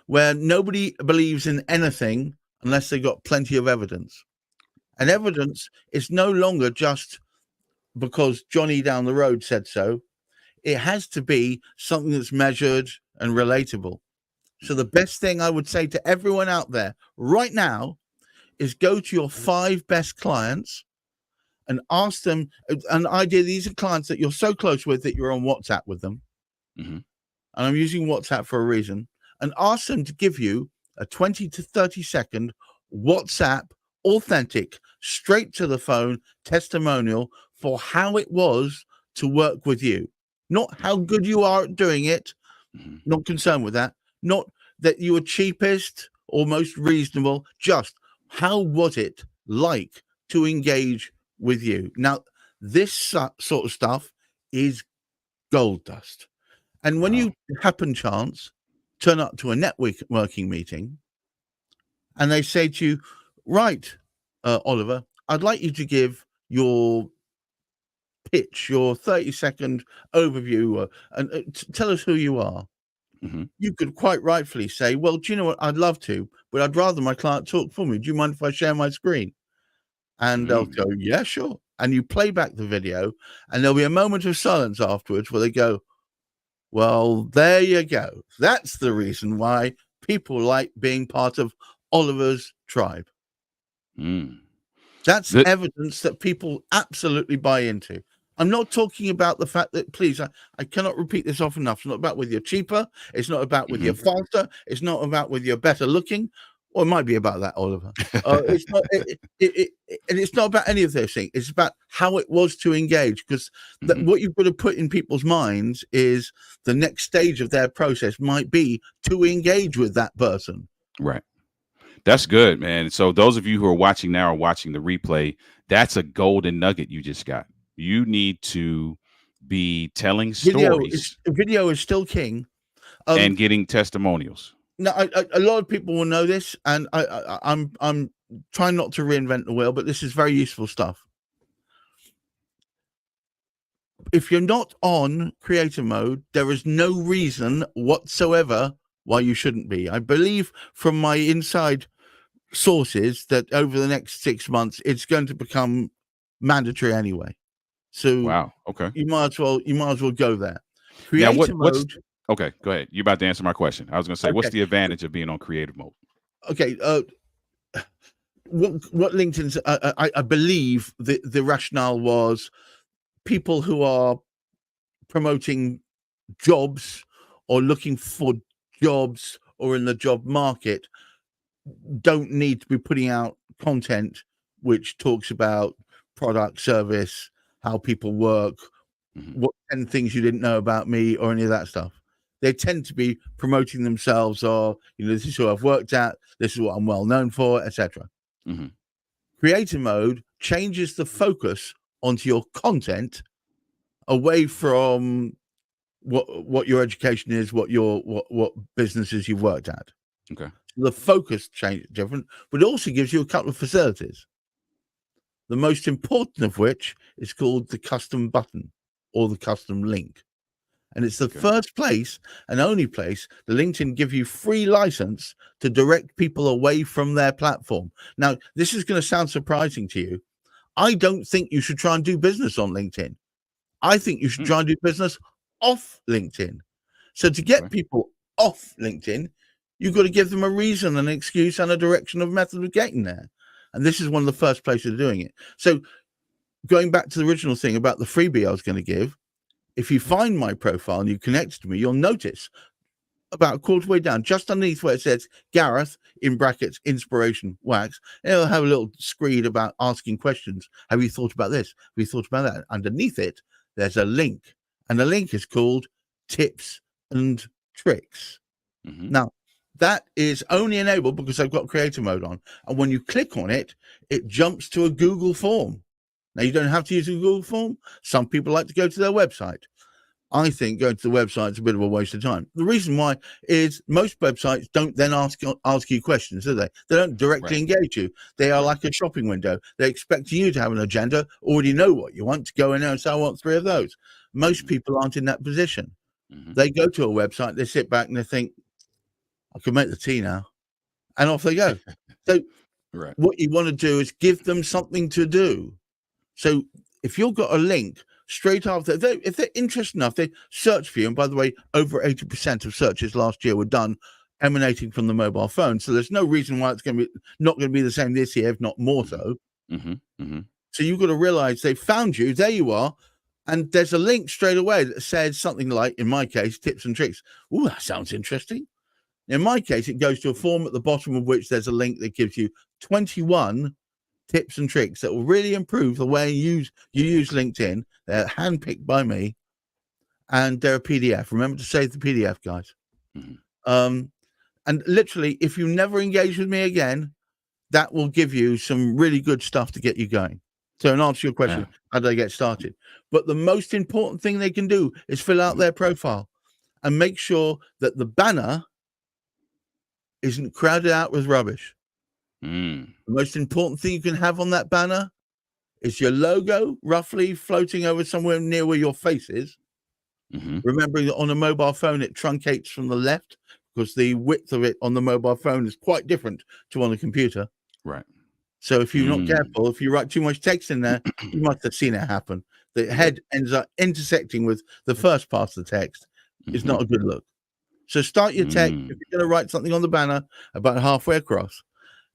where nobody believes in anything unless they've got plenty of evidence. And evidence is no longer just because Johnny down the road said so. It has to be something that's measured and relatable. So the best thing I would say to everyone out there right now is go to your 5 best clients and ask them an idea. These are clients that you're so close with that you're on WhatsApp with them. Hmm. And I'm using WhatsApp for a reason, and ask them to give you a 20 to 30-second WhatsApp authentic, straight to the phone testimonial for how it was to work with you. Not how good you are at doing it, Hmm. not concerned with that, not that you were cheapest or most reasonable, just how was it like to engage with you? Now, this sort of stuff is gold dust. And when Wow. you happen chance turn up to a networking meeting and they say to you, right, Oliver, I'd like you to give your pitch, your 30-second overview, and tell us who you are. Mm-hmm. You could quite rightfully say, well, do you know what? I'd love to, but I'd rather my client talk for me. Do you mind if I share my screen? And they'll go, yeah, sure. And you play back the video, and there'll be a moment of silence afterwards where they go, well, there you go. That's the reason why people like being part of Oliver's tribe. Mm. That's evidence that people absolutely buy into. I'm not talking about the fact that, please, I cannot repeat this often enough. It's not about whether you're cheaper. It's not about whether you're faster. It's not about whether you're better looking. Or it might be about that, Oliver. It's not. And it's not about any of those things. It's about how it was to engage, because what you've got to put in people's minds is the next stage of their process might be to engage with that person. Right. That's good, man. So those of you who are watching now or watching the replay, that's a golden nugget you just got. You need to be telling stories. Video is still king. And getting testimonials. Now, a lot of people will know this, and I'm trying not to reinvent the wheel, but this is very useful stuff. If you're not on creator mode, there is no reason whatsoever why you shouldn't be. I believe from my inside sources that over the next 6 months, it's going to become mandatory anyway. So wow, okay, you might as well go there. Creator mode. Okay, go ahead. You're about to answer my question. I was going to say, what's the advantage of being on creative mode? Okay, what LinkedIn's I believe the rationale was people who are promoting jobs or looking for jobs or in the job market don't need to be putting out content which talks about product, service, how people work, what 10 things you didn't know about me, or any of that stuff. They tend to be promoting themselves, or this is who I've worked at, this is what I'm well known for, etc. Creator mode changes the focus onto your content away from what your education is, what businesses you've worked at. Okay. The focus changes different, but it also gives you a couple of facilities. The most important of which is called the custom button or the custom link. And it's the first place and only place the LinkedIn give you free license to direct people away from their platform. Now, this is going to sound surprising to you. I don't think you should try and do business on LinkedIn. I think you should try and do business off LinkedIn. So to get people off LinkedIn, you've got to give them a reason, an excuse, and a direction of method of getting there. And this is one of the first places of doing it. So going back to the original thing about the freebie I was going to give, if you find my profile and you connect to me, you'll notice about a quarter way down, just underneath where it says Gareth, in brackets, inspiration wax, it'll have a little screen about asking questions. Have you thought about this? Have you thought about that? Underneath it, there's a link, and the link is called Tips and Tricks. Now, that is only enabled because I've got creator mode on. And when you click on it, it jumps to a Google form. Now, you don't have to use a Google form. Some people like to go to their website. I think going to the website is a bit of a waste of time. The reason why is most websites don't then ask you questions, do they? They don't directly engage you. They are like a shopping window. They expect you to have an agenda, already know what you want, to go in there and say, I want 3 of those. Most people aren't in that position. They go to a website, they sit back and they think, I can make the tea now. And off they go. So what you want to do is give them something to do. So if you've got a link straight after, if they're interested enough, they search for you. And by the way, over 80% of searches last year were done emanating from the mobile phone. So there's no reason why it's not going to be the same this year, if not more so. So you've got to realize they found you. There you are. And there's a link straight away that says something like, in my case, tips and tricks. Oh, that sounds interesting. In my case, it goes to a form at the bottom of which there's a link that gives you 21 tips and tricks that will really improve the way you use LinkedIn. They're handpicked by me, and they're a PDF. Remember to save the PDF, guys. And literally, if you never engage with me again, that will give you some really good stuff to get you going. So, in answer to your question, how do they get started? But the most important thing they can do is fill out their profile and make sure that the banner isn't crowded out with rubbish. The most important thing you can have on that banner is your logo roughly floating over somewhere near where your face is. Remembering that on a mobile phone, it truncates from the left because the width of it on the mobile phone is quite different to on a computer. Right. So if you're not careful, if you write too much text in there, you must have seen it happen. The head ends up intersecting with the first part of the text. It's not a good look. So start your text. If you're going to write something on the banner, about halfway across,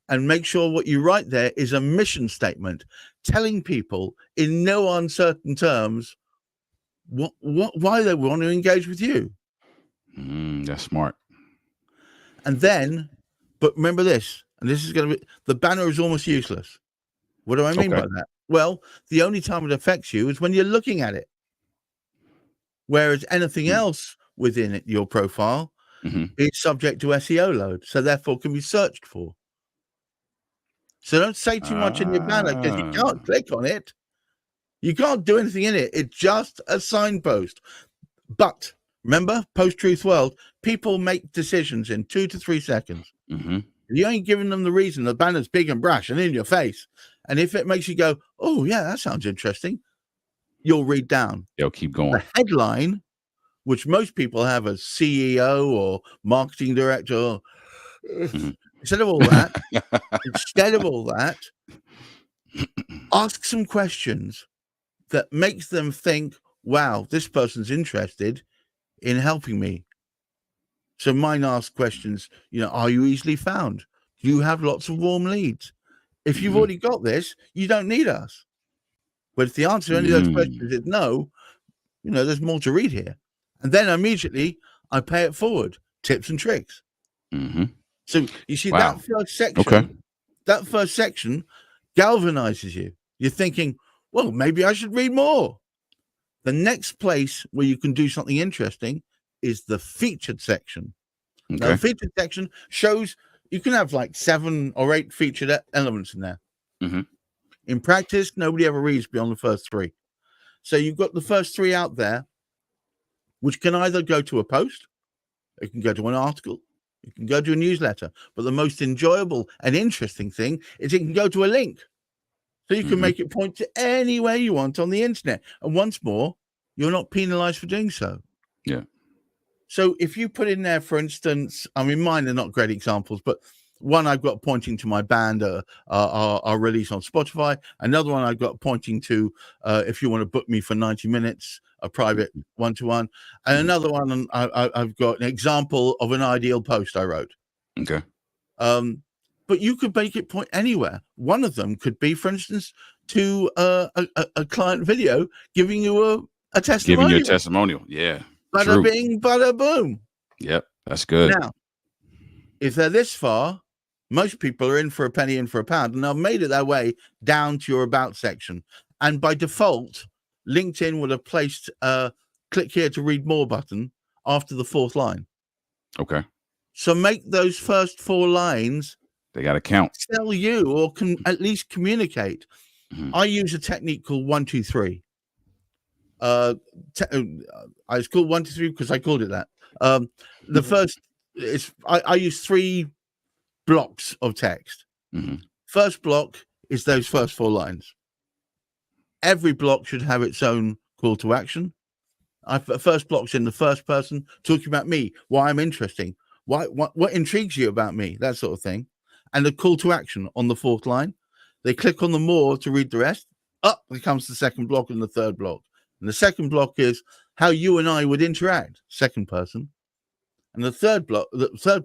and make sure what you write there is a mission statement, telling people in no uncertain terms why they want to engage with you. That's smart. And then, but remember this, and this is going to be, the banner is almost useless. What do I mean by that? Well, the only time it affects you is when you're looking at it. Whereas anything else within it, your profile is subject to SEO load, so therefore can be searched for. So don't say too much in your banner because you can't click on it. You can't do anything in it. It's just a signpost. But remember, post-truth world, people make decisions in 2 to 3 seconds. You ain't giving them the reason. The banner's big and brash and in your face. And if it makes you go, oh, yeah, that sounds interesting, you'll read down. They'll keep going. The headline, which most people have as CEO or marketing director, instead of all that, ask some questions that makes them think, wow, this person's interested in helping me. So mine ask questions, are you easily found? Do you have lots of warm leads? If you've already got this, you don't need us. But if the answer to any of those questions is no, there's more to read here. And then immediately I pay it forward, tips and tricks. So you see that first section galvanizes you. You're thinking, well, maybe I should read more. The next place where you can do something interesting is the featured section. Now, the featured section shows you can have like 7 or 8 featured elements in there. In practice, nobody ever reads beyond the first 3. So you've got the first 3 out there, which can either go to a post, it can go to an article, it can go to a newsletter. But the most enjoyable and interesting thing is it can go to a link. So you can make it point to anywhere you want on the internet. And once more, you're not penalized for doing so. Yeah. So if you put in there, for instance, I mean, mine are not great examples, but one I've got pointing to my band, our release on Spotify. Another one I've got pointing to if you want to book me for 90 minutes, a private one-to-one. And another one, I've got an example of an ideal post I wrote. Okay. But you could make it point anywhere. One of them could be, for instance, to a client video giving you a testimonial. Giving you a testimonial. Yeah. Bada bing, bada boom. Yep. That's good. Now, if they're this far, most people are in for a penny, in for a pound, and they've made it their way down to your about section. And by default, LinkedIn would have placed a click here to read more button after the 4th line. Okay. So make those first 4 lines. They got to count. Tell you, or can at least communicate. I use a technique called 1, 2, 3. It's called 1, 2, 3 because I called it that. The first is I use 3 blocks of text. First block is those first 4 lines. Every block should have its own call to action. First block's in the first person, talking about me, why I'm interesting, what intrigues you about me, that sort of thing. And the call to action on the 4th line. They click on the more to read the rest. Up becomes the second block and the third block. And the second block is how you and I would interact, second person. And the third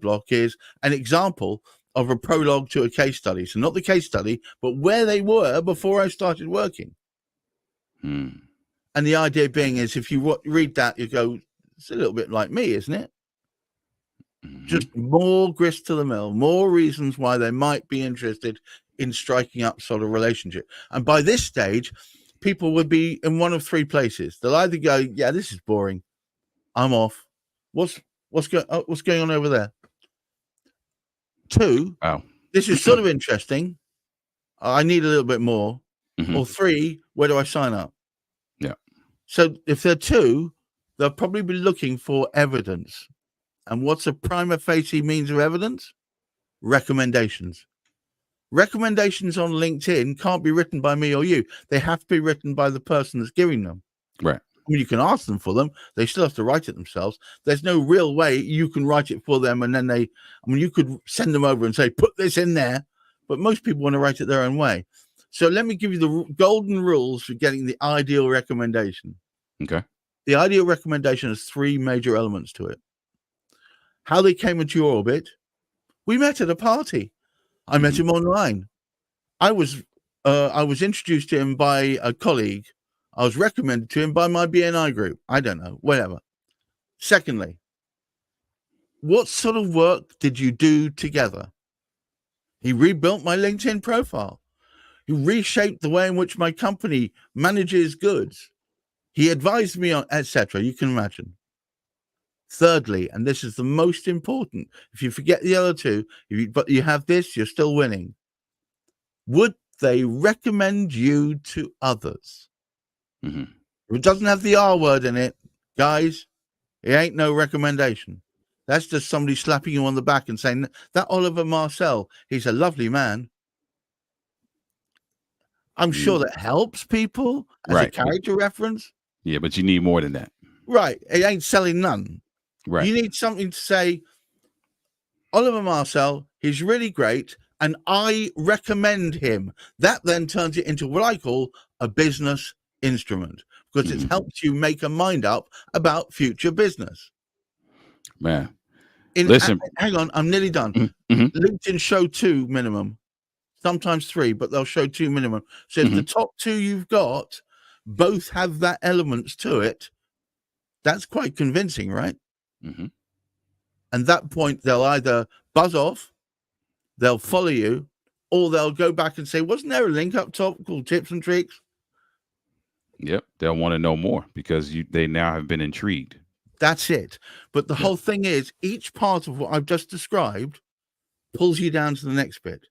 block is an example of a prologue to a case study. So not the case study, but where they were before I started working. And the idea being is if you read that, you go, it's a little bit like me, isn't it? Just more grist to the mill, more reasons why they might be interested in striking up sort of relationship. And by this stage, people would be in one of 3 places. They'll either go, yeah, this is boring, I'm off. What's going on over there? 2, this is sort of interesting, I need a little bit more. Or 3, where do I sign up? Yeah. So if they're 2, they'll probably be looking for evidence. And what's a prima facie means of evidence? Recommendations. Recommendations on LinkedIn can't be written by me or you. They have to be written by the person that's giving them. Right. I mean, you can ask them for them. They still have to write it themselves. There's no real way you can write it for them, and then you could send them over and say, put this in there. But most people want to write it their own way. So let me give you the golden rules for getting the ideal recommendation. Okay. The ideal recommendation has 3 major elements to it. How they came into your orbit. We met at a party. I met him online. I was introduced to him by a colleague. I was recommended to him by my BNI group. I don't know, whatever. Secondly, what sort of work did you do together? He rebuilt my LinkedIn profile. He reshaped the way in which my company manages goods. He advised me on, etc. You can imagine. Thirdly, and this is the most important, if you forget the other 2, but you have this, you're still winning. Would they recommend you to others? If it doesn't have the R word in it, guys, it ain't no recommendation. That's just somebody slapping you on the back and saying, that Oliver Marcel, he's a lovely man. I'm sure that helps people as a character reference. Yeah, but you need more than that. Right. It ain't selling none. Right. You need something to say, Oliver Marcel, he's really great, and I recommend him. That then turns it into what I call a business instrument, because it helps you make a mind up about future business. Man, listen. Hang on, I'm nearly done. LinkedIn show 2 minimum, sometimes 3, but they'll show 2 minimum. So if the top 2 you've got both have that elements to it, that's quite convincing, right? And that point, they'll either buzz off, they'll follow you, or they'll go back and say, wasn't there a link up top called tips and tricks? Yep. They'll want to know more because they now have been intrigued. That's it. But the whole thing is, each part of what I've just described pulls you down to the next bit.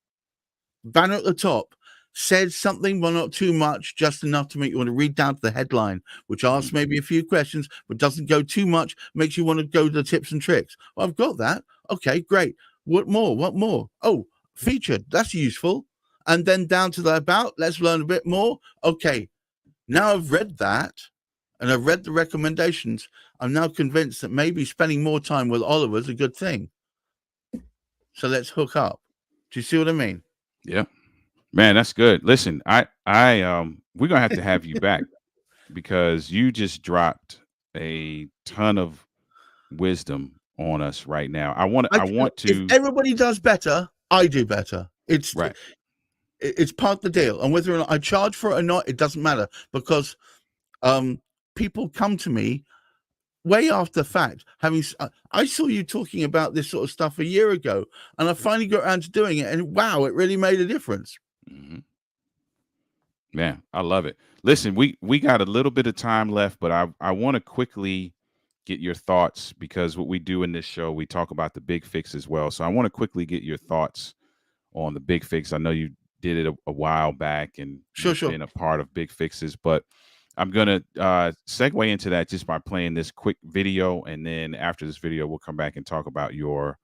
Banner at the top says something, but not too much, just enough to make you want to read down to the headline, which asks maybe a few questions, but doesn't go too much, makes you want to go to the tips and tricks. Well, I've got that. Okay, great. What more? What more? Oh, featured. That's useful. And then down to the about. Let's learn a bit more. Okay, now I've read that and I've read the recommendations. I'm now convinced that maybe spending more time with Oliver is a good thing. So let's hook up. Do you see what I mean? Yeah. Man, that's good. Listen, we're gonna have you back because you just dropped a ton of wisdom on us right now. I want to. If everybody does better, I do better. It's right. It's part of the deal, and whether or not I charge for it or not, it doesn't matter, because people come to me way after the fact. I saw you talking about this sort of stuff a year ago, and I finally got around to doing it, and wow, it really made a difference. Man, I love it. Listen, we got a little bit of time left, but I want to quickly get your thoughts, because what we do in this show, we talk about the big fix as well. So I want to quickly get your thoughts on the big fix. I know you did it a while back and sure been a part of big fixes, but I'm going to segue into that just by playing this quick video. And then after this video, we'll come back and talk about your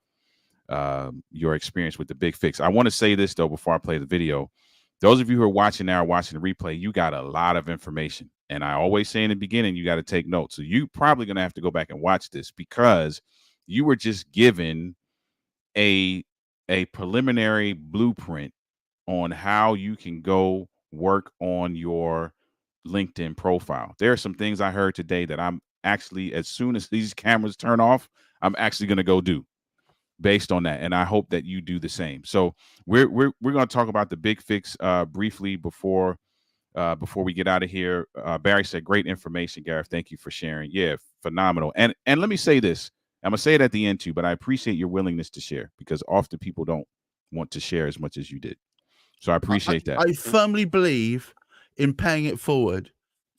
experience with the big fix. I want to say this, though, before I play the video. Those of you who are watching now, watching the replay, you got a lot of information. And I always say in the beginning, you got to take notes. So you probably going to have to go back and watch this, because you were just given a preliminary blueprint on how you can go work on your LinkedIn profile. There are some things I heard today that I'm actually, as soon as these cameras turn off, I'm actually going to go do based on that. And I hope that you do the same. So we're going to talk about the big fix briefly before we get out of here. Barry said, great information, Gareth. Thank you for sharing. Yeah, phenomenal. And let me say this. I'm going to say it at the end too, but I appreciate your willingness to share, because often people don't want to share as much as you did. So I appreciate that. I firmly believe in paying it forward.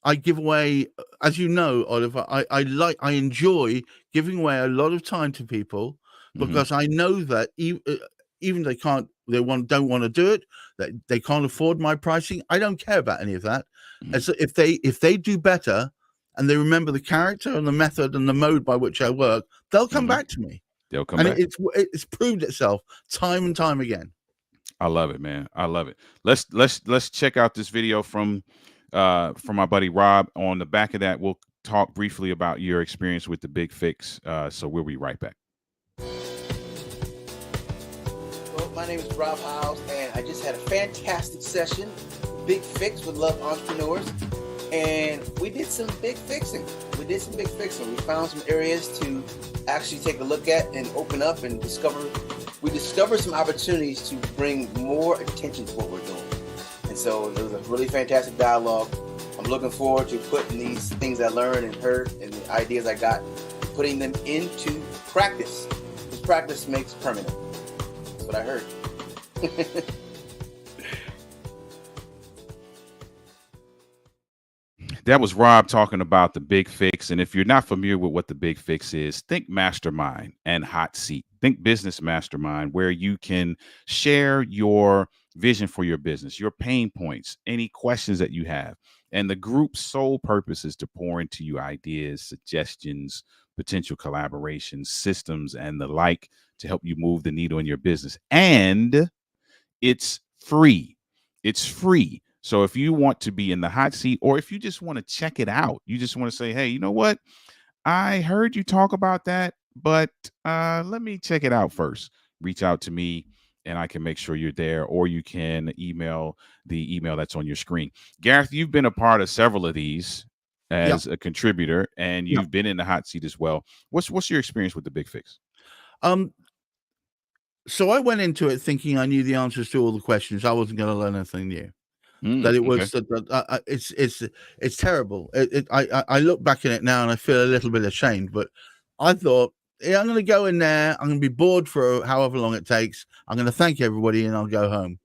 I give away, as you know, Oliver, I enjoy giving away a lot of time to people, because I know that even they don't want to do it, that they can't afford my pricing. I don't care about any of that. And so if they do better and they remember the character and the method and the mode by which I work, they'll come back to me. They'll come back. It's proved itself time and time again. I love it, man. I love it. Let's check out this video from my buddy Rob. On the back of that, we'll talk briefly about your experience with the Big Fix. So we'll be right back. Well, my name is Rob Howes, and I just had a fantastic session. Big Fix with Love Entrepreneurs, and we did some big fixing. We found some areas to actually take a look at and open up and discover. We discovered some opportunities to bring more attention to what we're doing. And so it was a really fantastic dialogue. I'm looking forward to putting these things I learned and heard and the ideas I got, putting them into practice. Because practice makes permanent. That's what I heard. That was Rob talking about the Big Fix. And if you're not familiar with what the Big Fix is, think mastermind and hot seat. Think business mastermind, where you can share your vision for your business, your pain points, any questions that you have. And the group's sole purpose is to pour into you ideas, suggestions, potential collaborations, systems, and the like to help you move the needle in your business. And it's free. It's free. So if you want to be in the hot seat, or if you just want to check it out, you just want to say, hey, you know what? I heard you talk about that, but let me check it out first. Reach out to me and I can make sure you're there, or you can email the email that's on your screen. Gareth, you've been a part of several of these as a contributor, and you've been in the hot seat as well. What's your experience with the Big Fix? So I went into it thinking I knew the answers to all the questions. I wasn't going to learn anything new. That it was it's terrible. I look back in it now and I feel a little bit ashamed, but I thought, yeah, I'm going to go in there. I'm going to be bored for however long it takes. I'm going to thank everybody and I'll go home.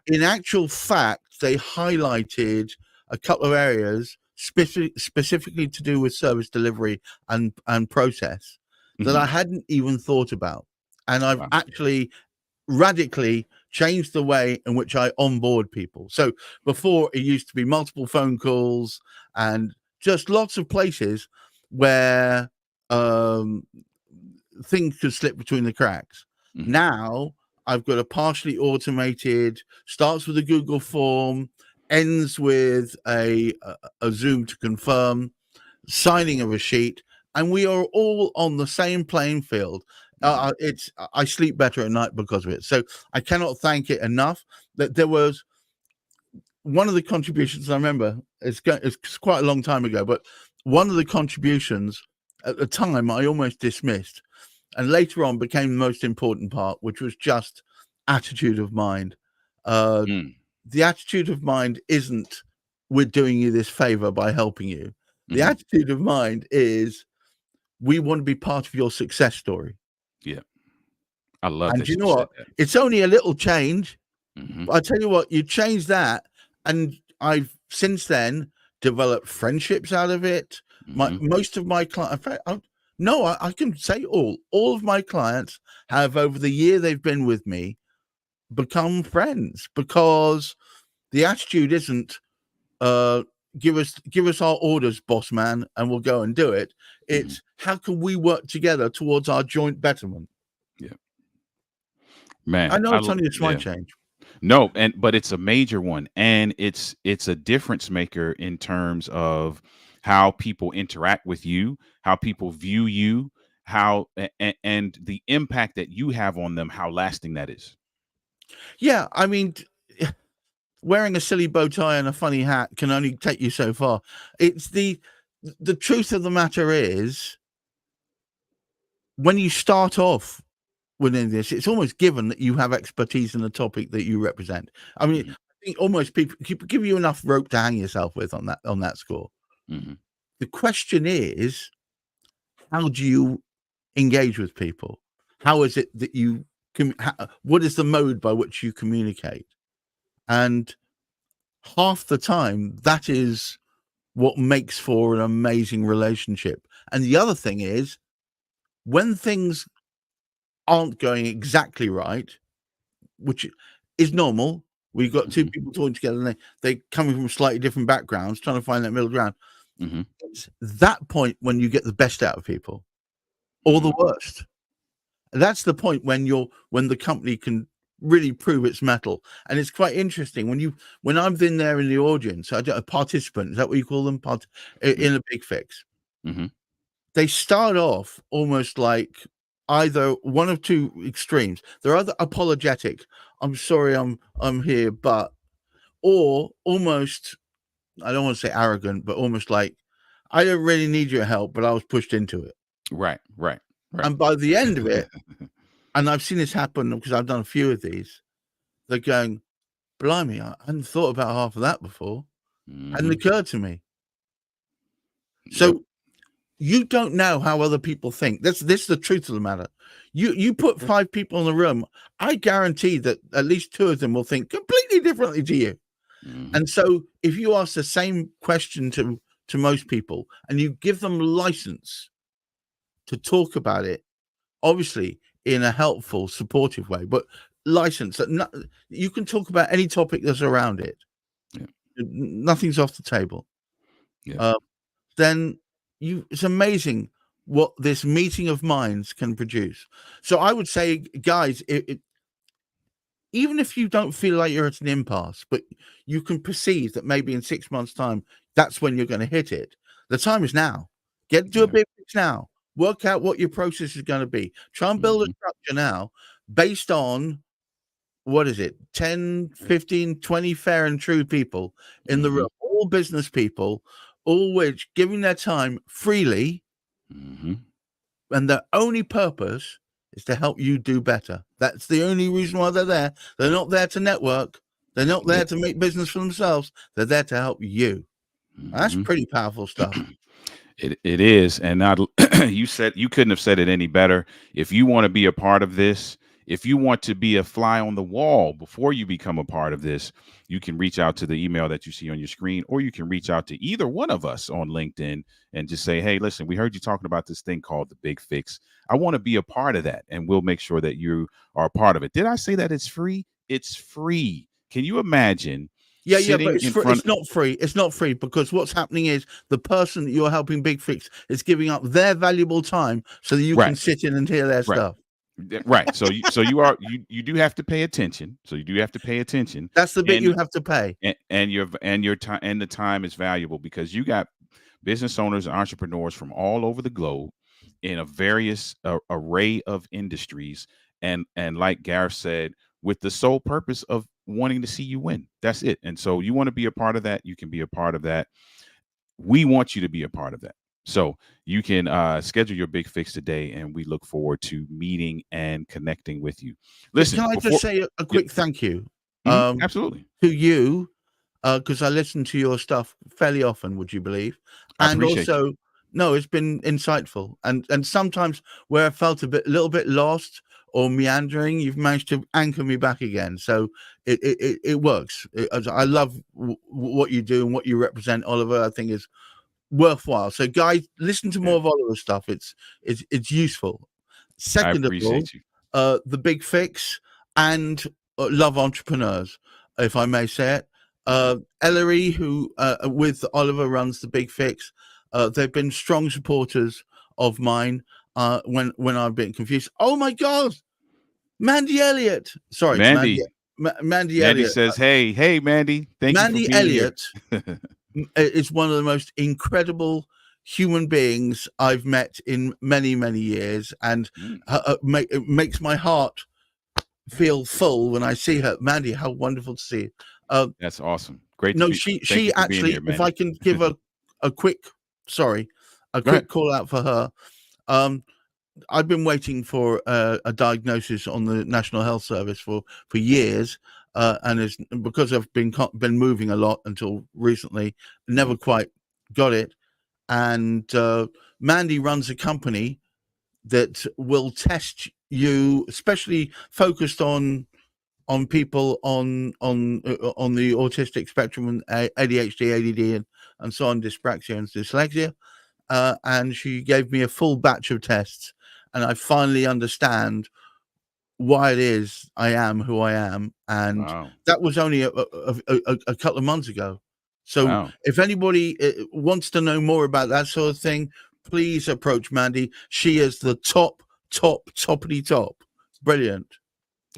In actual fact, they highlighted a couple of areas specifically to do with service delivery and process that I hadn't even thought about. And I've actually radically changed the way in which I onboard people. So before, it used to be multiple phone calls and just lots of places where things could slip between the cracks. Now I've got a partially automated, starts with a Google form, ends with a Zoom to confirm, signing of a sheet, and we are all on the same playing field. I sleep better at night because of it. So I cannot thank it enough. That there was one of the contributions I remember. It's quite a long time ago, but one of the contributions at the time I almost dismissed, and later on became the most important part, which was just attitude of mind. The attitude of mind isn't we're doing you this favor by helping you. The attitude of mind is we want to be part of your success story. Yeah. I love and that. You know what? It's only a little change. But I tell you what, you change that, and I've since then developed friendships out of it. Most of my clients, I can say all of my clients have, over the year they've been with me, become friends, because the attitude isn't give us our orders, boss man, and we'll go and do it. It's how can we work together towards our joint betterment? Yeah, man, I know it's only a slight change. No, but it's a major one, and it's a difference maker in terms of how people interact with you, how people view you, how and the impact that you have on them, how lasting that is. Yeah, I mean, wearing a silly bow tie and a funny hat can only take you so far. It's the truth of the matter is, when you start off within this, it's almost given that you have expertise in the topic that you represent. I mean, I think almost people give you enough rope to hang yourself with on that score. The question is, how do you engage with people? How is it that you what is the mode by which you communicate? And half the time, that is what makes for an amazing relationship. And the other thing is, when things aren't going exactly right, which is normal, we've got two people talking together and they're coming from slightly different backgrounds, trying to find that middle ground. It's that point when you get the best out of people, or the worst. That's the point when the company can really prove its mettle. And it's quite interesting when I'm in there in the audience, a participant, is that what you call them? In a big fix. Mm-hmm. They start off almost like either one of two extremes. They're either apologetic, I'm sorry, I'm here, but, or almost, I don't want to say arrogant, but almost like, I don't really need your help, but I was pushed into it. Right. And by the end of it, and I've seen this happen because I've done a few of these, they're going, blimey, I hadn't thought about half of that before. Hadn't occurred to me. So you don't know how other people think. This is the truth of the matter. You put 5 people in the room, I guarantee that at least 2 of them will think completely differently to you. And so if you ask the same question to most people and you give them license to talk about it, obviously in a helpful, supportive way, but license that you can talk about any topic that's around it. Nothing's off the table. Then it's amazing what this meeting of minds can produce. So I would say, guys, even if you don't feel like you're at an impasse, but you can perceive that maybe in 6 months' time, that's when you're going to hit it. The time is now. Do a big fix now. Work out what your process is going to be. Try and build a structure now based on, what is it, 10, 15, 20 fair and true people in the room, all business people, all which giving their time freely, and their only purpose is to help you do better. That's the only reason why they're there. They're not there to network. They're not there to make business for themselves. They're there to help you. That's pretty powerful stuff. It is. And not you couldn't have said it any better. If you want to be a part of this, if you want to be a fly on the wall before you become a part of this, you can reach out to the email that you see on your screen, or you can reach out to either one of us on LinkedIn and just say, hey, listen, we heard you talking about this thing called the Big Fix. I want to be a part of that. And we'll make sure that you are a part of it. Did I say that it's free? It's free. Can you imagine? But it's not free. It's not free because what's happening is the person that you're helping Big Fix is giving up their valuable time so that you can sit in and hear their stuff. Right. So you do have to pay attention. So you do have to pay attention. That's the bit you have to pay. And your time, and the time is valuable because you got business owners and entrepreneurs from all over the globe in a various array of industries. And like Gareth said, with the sole purpose of wanting to see you win. That's it. And so you want to be a part of that. You can be a part of that. We want you to be a part of that. So you can schedule your Big Fix today, and we look forward to meeting and connecting with you. Listen, can I just say a quick thank you? Absolutely. To you, because I listen to your stuff fairly often, would you believe? And also, you. No, it's been insightful. And sometimes where I felt a little bit lost or meandering, you've managed to anchor me back again. So it works. I love what you do and what you represent, Oliver. I think is worthwhile. So guys, listen to more of Oliver's stuff. It's useful. Second of all, the Big Fix and Love Entrepreneurs, if I may say it. Ellery, who with Oliver runs the Big Fix, they've been strong supporters of mine. When I've been confused. Oh my God, Mandy Elliott. Sorry, Mandy Elliott. Mandy says, "Hey, Mandy. Thank you for being Elliott is one of the most incredible human beings I've met in many, many years, and it makes my heart feel full when I see her. Mandy, how wonderful to see you. That's awesome. Great. No, she actually. Here, if I can give a quick call out for her. I've been waiting for a diagnosis on the National Health Service for years, and it's because I've been moving a lot until recently, never quite got it. And Mandy runs a company that will test you, especially focused on people on the autistic spectrum and ADHD, ADD, and so on, dyspraxia and dyslexia. And she gave me a full batch of tests, and I finally understand why it is I am who I am. And that was only a couple of months ago. So if anybody wants to know more about that sort of thing, please approach Mandy. She is the top. Brilliant.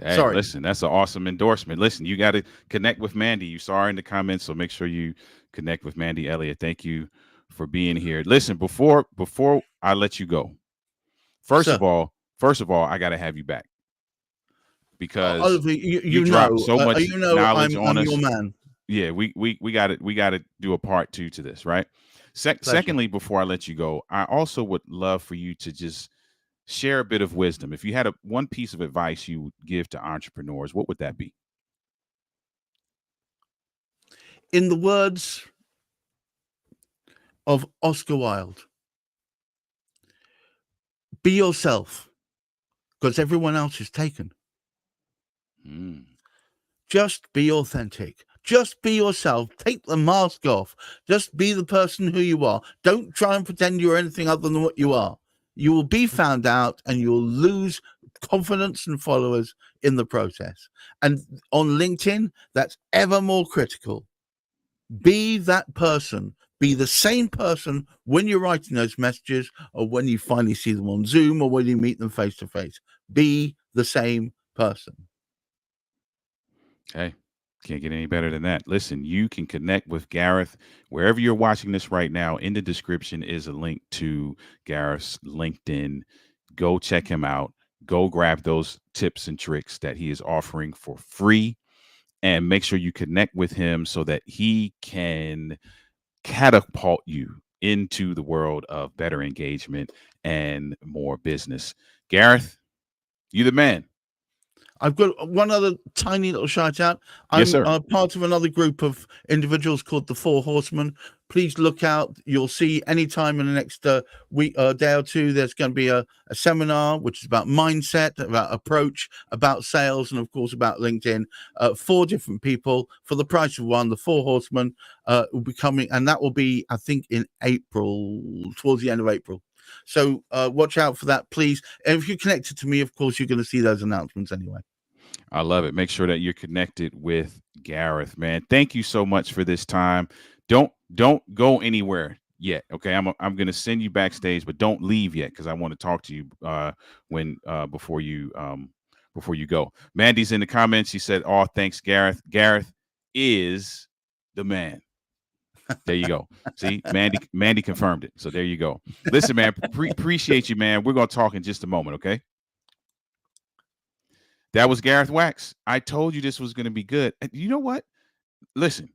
Hey, Sorry. listen, that's an awesome endorsement. Listen, you got to connect with Mandy. You saw her in the comments, so make sure you connect with Mandy Elliott. Thank you for being here. Listen, before I let you go, first of Sir, all, first of all, I got to have you back because Oliver, you dropped so much you know, knowledge on I'm your us. man. Yeah, we got to do a part 2 to this, right? Pleasure. Secondly, before I let you go, I also would love for you to just share a bit of wisdom. If you had one piece of advice you would give to entrepreneurs, what would that be? In the words of Oscar Wilde, be yourself, because everyone else is taken. Mm. Just be authentic. Just be yourself. Take the mask off. Just be the person who you are. Don't try and pretend you're anything other than what you are. You will be found out and you will lose confidence and followers in the process. And on LinkedIn, that's ever more critical. Be that person. Be the same person when you're writing those messages or when you finally see them on Zoom or when you meet them face to face. Be the same person. Hey, can't get any better than that. Listen, you can connect with Gareth wherever you're watching this right now. In the description is a link to Gareth's LinkedIn. Go check him out. Go grab those tips and tricks that he is offering for free and make sure you connect with him so that he can catapult you into the world of better engagement and more business. Gareth, you the man. I've got one other tiny little shout out. Yes, I'm sir. part of another group of individuals called the Four Horsemen. Please look out. You'll see anytime in the next week, day or two, there's going to be a seminar, which is about mindset, about approach, about sales, and of course about LinkedIn. 4 different people for the price of one. The Four Horsemen will be coming, and that will be, I think, in April, towards the end of April. So watch out for that, please. And if you're connected to me, of course, you're going to see those announcements anyway. I love it. Make sure that you're connected with Gareth, man. Thank you so much for this time. Don't go anywhere yet. Okay, I'm gonna send you backstage, but don't leave yet because I want to talk to you when before you go. Mandy's in the comments. She said, "Oh, thanks, Gareth. Gareth is the man." There you go. See, Mandy confirmed it. So there you go. Listen, man, appreciate you, man. We're gonna talk in just a moment, okay? That was Gareth Wax. I told you this was going to be good. And you know what? Listen,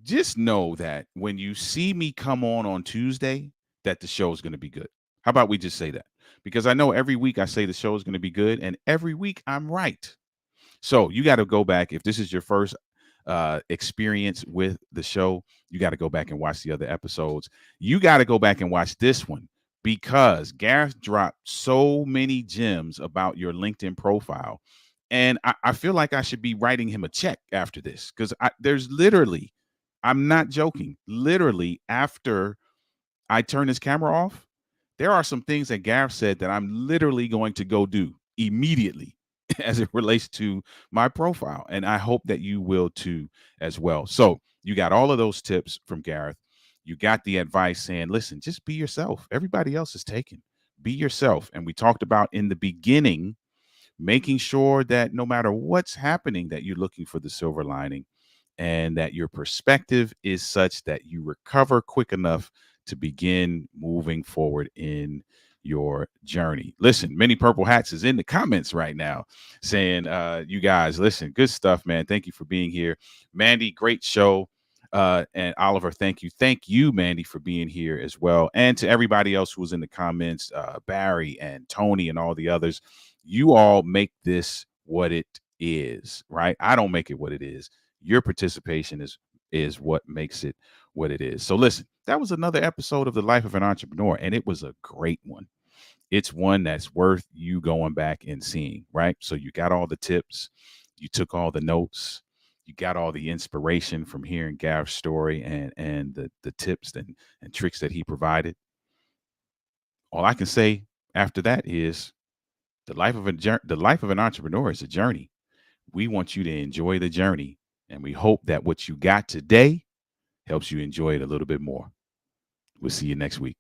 just know that when you see me come on Tuesday, that the show is going to be good. How about we just say that? Because I know every week I say the show is going to be good, and every week I'm right. So you got to go back. If this is your first experience with the show, you got to go back and watch the other episodes. You got to go back and watch this one because Gareth dropped so many gems about your LinkedIn profile. And I feel like I should be writing him a check after this because there's literally, I'm not joking, literally after I turn this camera off, there are some things that Gareth said that I'm literally going to go do immediately as it relates to my profile. And I hope that you will too as well. So you got all of those tips from Gareth. You got the advice saying, listen, just be yourself. Everybody else is taken. Be yourself. And we talked about in the beginning, making sure that no matter what's happening, that you're looking for the silver lining and that your perspective is such that you recover quick enough to begin moving forward in your journey. Listen, Many Purple Hats is in the comments right now saying, you guys, listen, good stuff, man. Thank you for being here. Mandy, great show. And Oliver, thank you. Thank you, Mandy, for being here as well. And to everybody else who was in the comments, Barry and Tony and all the others, you all make this what it is, right? I don't make it what it is. Your participation is what makes it what it is. So listen, that was another episode of The Life of an Entrepreneur, and it was a great one. It's one that's worth you going back and seeing, right? So you got all the tips, you took all the notes, you got all the inspiration from hearing Gareth's story and the tips and tricks that he provided. All I can say after that is the life of an entrepreneur is a journey. We want you to enjoy the journey, and we hope that what you got today helps you enjoy it a little bit more. We'll see you next week.